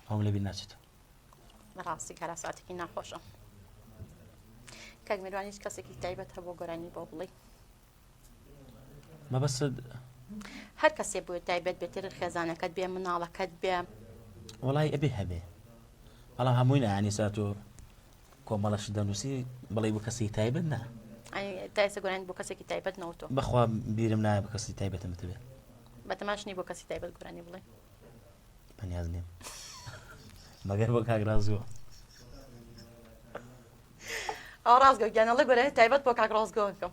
S4: هەم لە بیر ناچێتەوە
S3: بەڕاستی کاراساتێکی ناخۆشە کاک میروان هیچ کەسێکی تایبەت هەبوو گۆرانی بۆ بڵێ
S4: مەبەستت
S3: هەر کەسێ بووە تایبەت بێتتر خێزانەکەت بێ مناڵەکەت بێ
S4: وڵای ئەبێ هەبێ بەڵام هەمووی نەیانی سات و کۆمەڵەش دەنووسی بڵێ بۆ کەسی تایبەت نا
S3: تایسە گۆرانی بۆ کەسێکی تایبەت نەوتۆ
S4: بەخوا بیرم نایە بە کەسی تایبەتمت بێ
S3: بەتەماشنی بۆ کەسی تایبەت گۆرانی بڵێ
S4: بەنیاز نیم مەگەر بۆ کاگرازگۆ
S3: ئەو ڕازگۆ گیانەڵێ گۆرە تایبەت بۆ کاک ڕازگۆکەم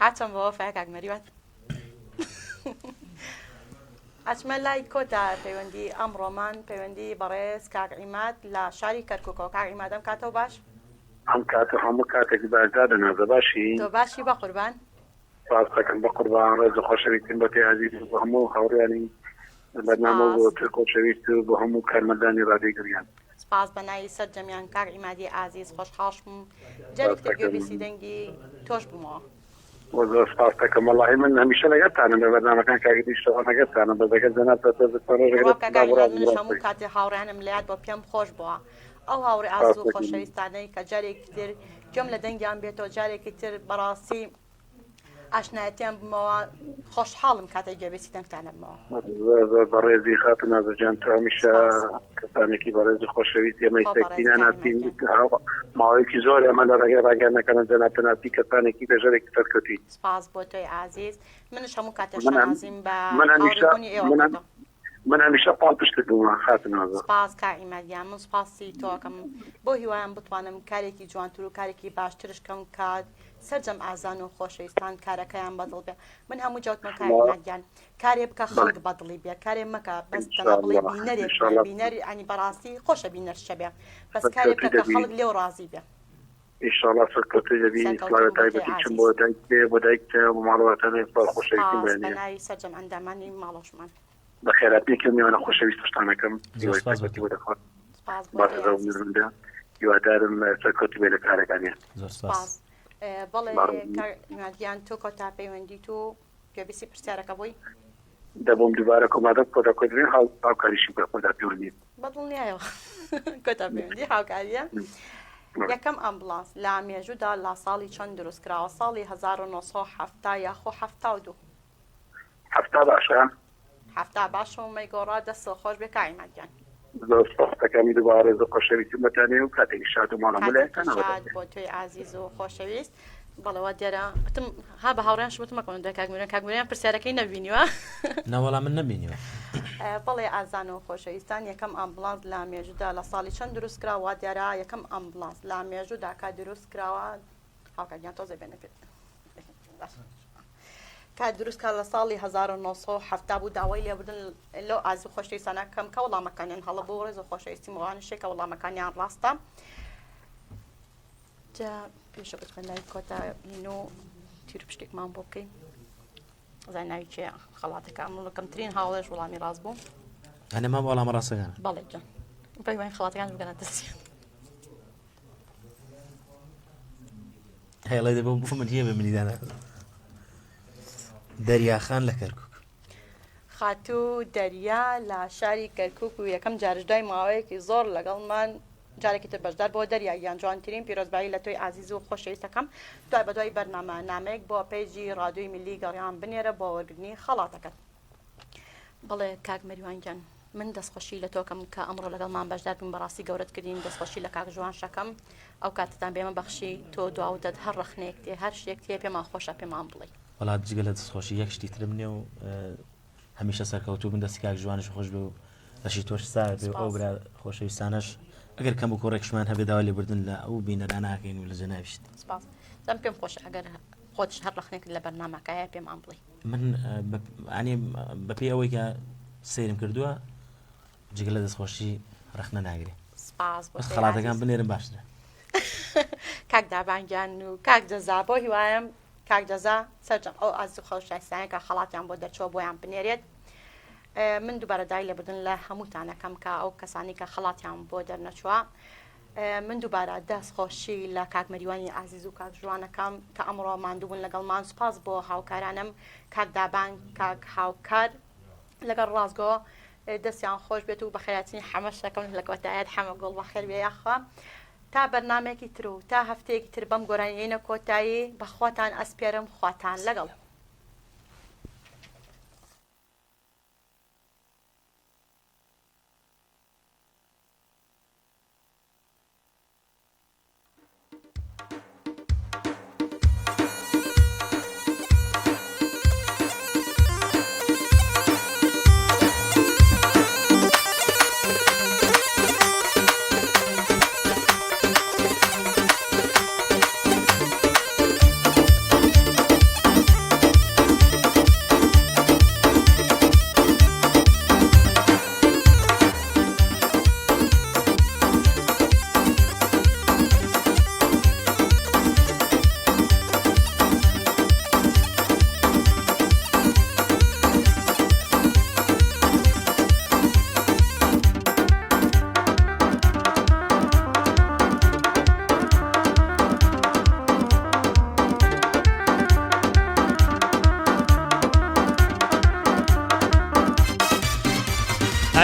S3: هاچەم بۆ فای کاک مەریوان ئەچمە لای کۆتا پەیوەندی ئەمڕۆمان پەیوەندی بەڕێز کاک عیماد لە شاری کەرکووکەوە کاک عیمادەم کاتەوە باش
S9: ئەم کاتە هەموو کاتێکی باشدارە نازە باشی
S3: تۆ باشی بە قوربان
S9: سپاس دەکەم بە قوربان ڕێز خۆشەویستیم بە تێ عەزیز بۆ هەموو هاوڕێیانی بەرنامە بۆ تر خۆشەویست و بۆ هەموو کارمەندانی ڕادیۆ گریان
S3: سپاس بەناوی سەرجەمیان کاک عیمادی ئازیز خۆشحاڵ بووم جارێکتر گوێبیستی دەنگی تۆش بوومەوە
S9: وەزۆر سپاس دەکەم وەڵاهی من هەمیشە لەگەڵتانم لە بەرنامەکان کاگدی شتەوە لەگەڵتانم بە دەگەت زەنات
S3: منش هەموو کاتی هاوڕیانم لەیاد بۆ پێم خۆش بووە ئەو هاوڕێ ئازیز و خۆشەویستانەی کە جارێکی تر گوێم لە دەنگیان بێتەوە جارێکی تر بەڕاستی ئاشنایەتیان بمەوە خۆشحاڵم کاتێک گوێبیستی دەنگتانە بمەوە
S9: زۆر بەڕێزی خاتە نازەجان تو هەمیشە کەسانێکی بەڕێزی خۆشەویست ئێمەی سەکتینە ناتین ماوەیەکی زۆر ئەمە لە ڕێگەی ڕاگەاندنەکانە جەنابتە ناتی کەسانێکی بەژێرێکی سەرکەوتووی
S3: سپاس بۆ تۆی ئازیز منش هەموو کاتێ شانازیم بە هاوڕێبوونی ئێوە
S9: من هەمیشە پاڵ پشت بووم خاتە نازە
S3: سپاس کاک عیمادیان من سپاسی تۆکەم بۆ هیوایان بتوانم کارێکی جوانتر و کارێکی باشترش کەم کات سەرجەم ئازان و خۆشەویستان کارەکەیان بەدڵ بێ من هەموو جوتمە کاک عیمادیان کارێ بکە خەڵک بەدڵی بێ کارێ مەکە بەس تەنها بڵێ بینەرێک بینەری ئەنی بەڕاستی خۆشە بینەرشە بێ بەس کارێ بکە کە خەڵک لێو ڕازی بێ
S9: ئینشاءالله سەرکەوتووی دەبی سڵاوە تایبەتی چم بۆ دایک بێ بۆ دایکتە بۆ ماڵەوەتانێ بە خۆشەویستی بێنێ
S3: بەناوی سەرجەم ئەندامانی ماڵۆشمان
S9: بەخێراتێکی میوانە خۆشەویست شتانەکەم دیوەسپاسبەتی بۆ دەخوات باشە میزندا هیوادارم سەرکەوتوی بێ لە کارەکانیە
S3: بەڵێ کارمادیان تۆ کۆتا پەیوەندی تۆ گوێبیستی پرسیارەکە بۆی
S9: دەبووم دووبارە کۆمادە کۆتا کۆدرێن هاوکاریشی بکە کۆتا پەیوەندی
S3: بەدڵ نیایەوە کۆتا پەیوەندی هاوکاریە یەکەم ئەمبڵانس لە ئامێژوودا لە ساڵی چەند دروست کراوە ساڵی 1970 یاخۆ 72
S9: هەفتا باشە
S3: هەفتا باشە و مەیگۆڕا دەست خۆش بێ کاریمادیان
S9: زۆر سپاسەکەمی دووبارە زۆر خۆشەویستی بەتانێ و کاتێکی شاد و ماڵەمەلایەکانەوە
S3: بۆ تۆی عازیز و خۆشەویست بەڵەوە دیارە ها بە هاوڕیان شمتم مەکەن دە کاگمێران پرسیارەکەی نەبینیوە
S4: نەوەڵام من نەبینیوە
S3: بەڵێ ئازان و خۆشەویستان یەکەم ئەمبڵانس لە ئامێژوودا لە ساڵی چەند دروست کراوە دیارە یەکەم ئەمبڵانس لە ئامێژوودا کا دروست کراوە هاوکاریان تۆزە بێنە کە دروستکە لە ساڵی 1970 بوو داوای لێبوردن لەو ئازی خۆشەویستانە کەم کە وەڵامەکانیان هەڵە بۆ ڕێز و خۆشەویستی مڕوانشێک کە وەڵامەکانیان ڕاستە جا پێشە بتمەندای کۆتاین و تیر پشتێکمان بۆ بکەین زای ناوی چێ خەڵاتەکە کەمترین هاوڵێش وەڵامی ڕاست بوو
S4: ئەنەما وەڵامە ڕاستەکانە
S3: بەڵێ جان پێی خەڵاتەکان بگەنە دەستیان
S4: هێڵێ دەبە بۆ من هەیە بە منیدانە دەریاخان لە کەرکووک
S3: خاتوو دەریا لە شاری کەرکووک و یەکەم جارشدای ماوەیەکی زۆر لەگەڵمان جارێکی تر بەشدار بۆ دەریاییان جوانترین پیرۆزبایی لە تۆی ئازیز و خۆشەویستەکەم دوای بەدوای بەرنامە نامەیەک بۆ پێیجی ڕادیۆی میلی گەڕیان بنێرە بۆ وەرگرتنی خەڵاتەکەت بڵێ کاک مەریوانگیان من دەستخۆشی لە تۆکەم کە ئەمڕۆ لەگەڵمان بەشدار بووین بەڕاستی گەورەت کردین دەستخۆشی لە کاک جوان شەکەم ئەو کاتتان بێمە بەخشی تۆ دواو دەت هەر ڕخنێک تێ هەر شتێک تێ پێمان خۆشە پێمان بڵێ
S4: وڵات جگە لە دەستخۆشی یەک شتی ترم نیە و هەمیشە سەرکەوتوو بن دەستی کاک جوانش خۆش بێ و دەشی تۆش ساوێت ئەو برا خۆشەویستانەش ئەگەر کەم و کوڕێکشمان هەبێ داوا لێبوردن لە ئەو بینەران ناکەین و لە جەناویشت
S3: سپاس دەم پێم خۆش ئەگەر خۆتش هەر ڕخنێک لە بەرنامەکەیە پێمان بڵێ
S4: من ئەنێ بەپێی ئەوەی کە سیرم کردووە جگە لە دەستخۆشی ڕخنە ناگرێ
S3: سپاس بۆ
S4: خەڵاتەکان بنێرم باشترە
S3: کاک دابانگیان و کاک جەزا بۆ هیوایم کاک جەزا سەرجەم ئەو ئاز و خەڵشایستانە کە خەڵاتیان بۆ دەرچۆ بۆیان بنێرێت من دووبارە دای لێبردن لە هەمووتانەکەم کە ئەو کەسانی کە خەڵاتیان بۆ دەرنەچووە من دووبارە دەستخۆشی لە کاک مەریوانی ئازیز و کاک جوانەکەم کە ئەمڕۆ ماندووبوون لەگەڵمان سوپاس بۆ هاوکارانم کاک دابان کاک هاوکار لەگەڵ ڕازگۆ دەستیان خۆش بێت و بەخێراتنی حەمە شەکەم لە کۆتایەت حەمە گوڵ بەخێر بێ یاخوا تا بەرنامێکی تر و تا هەفتەیەکی تر بەم گۆرانینە کۆتایی بەخواتان ئەسپێرم خواتان لەگەڵ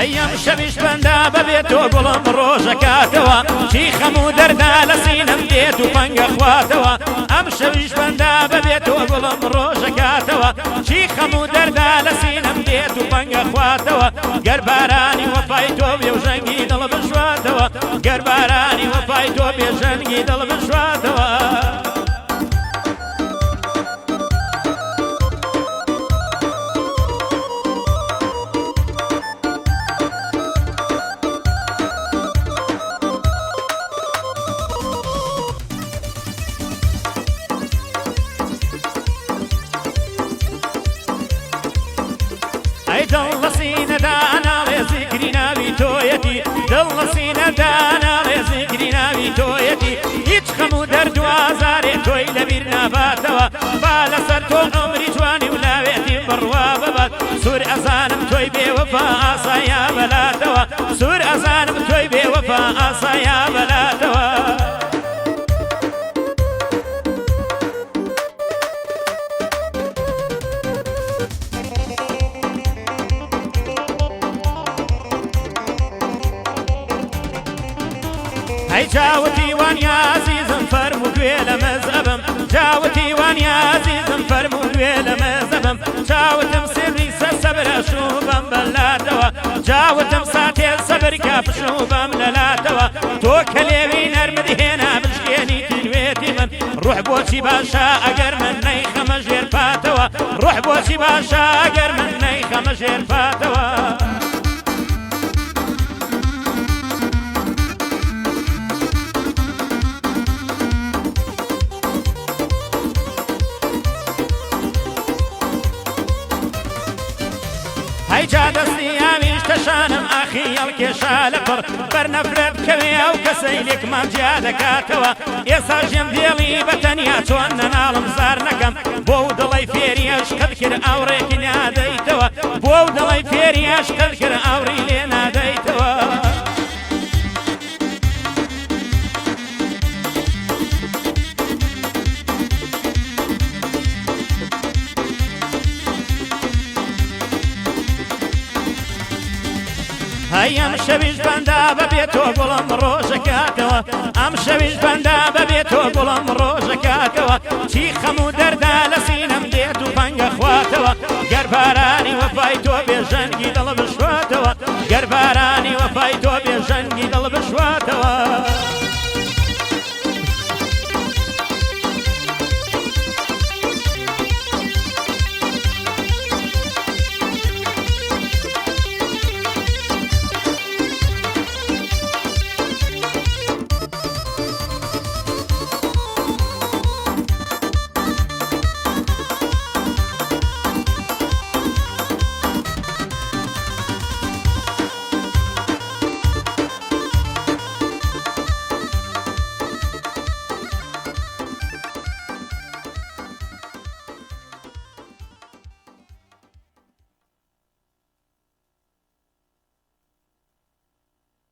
S2: ئەیەم شەویش بەندا بەبێت تۆ گوڵم ڕۆژەکاتەوە چی خەم و دەردا لە سینەم دێت و پەنگە خواتەوە ئەم شەویش بەندا بەبێت تۆ گوڵم ڕۆژەکاتەوە چی خەم و دەردا لە سینەم دێت و پەنگە خواتەوە گەر بارانی وەفای تۆ بێ و ژەنگی دڵ بشواتەوە گەر بارانی وەفای تۆ بێ ژەنگی دڵ بشواتەوە دڵ لە سینەدا ناڵێ زیگری ناوی تۆیەتی دڵ لە سینەدا ناڵێ زیگری ناوی تۆیەتی هیچ خەم و دەرد و ئازارێ تۆی لەبیر ناباتەوە با لەسەر تۆ عومری جوانی و لاوێتی بڕوا ببات سوور ئەزانم تۆی بێوەفا ئاسایا بەلاتەوە سوور ئەزانم تۆی بێوەفا ئاسایا بەلاتەوە جاوتی وانیا عزیزم فەرموو گوێ لە مەزەبم جاوتی وانیا عزیزم فەرموو گوێ لە مەزەبم چاوتم سری سەبرە شوبەم بەلاتەوە جاوتم ساتێ سەبر کاپشوبەم لەلاتەوە تۆ کە لێوی نەرمت هێنا بشکێنی تینوێتی من ڕوح بۆچی باشە ئەگەر من نەیخەمە ژێر پاتەوە ڕوح بۆچی باشە ئەگەر من نەیخەمە ژێر پاتەوە ئەیجا دەستی ئاویش تەشانم ئاخی هەڵکێشا لەپڕ بەرنەفرەت کەوێ ئەو کەسەی لێکمان جیا دەکاتەوە ئێستا ژێم دێڵی بەتەنیا چۆن نەناڵم زار نەکەم بۆ دڵی فێری عشقت کرد ئاوڕێکی نادەیتەوە بۆ دڵی فێری عشقت کرد ئاوڕی لێ نادەیتەوە هەی ئەم شەویش بەندا بەبێتۆ گوڵم ڕۆژەکاتەوە ئەم شەویش بەندا بەبێتۆ گوڵم ڕۆژەکاتەوە چی خەم و دەردا لە سینەم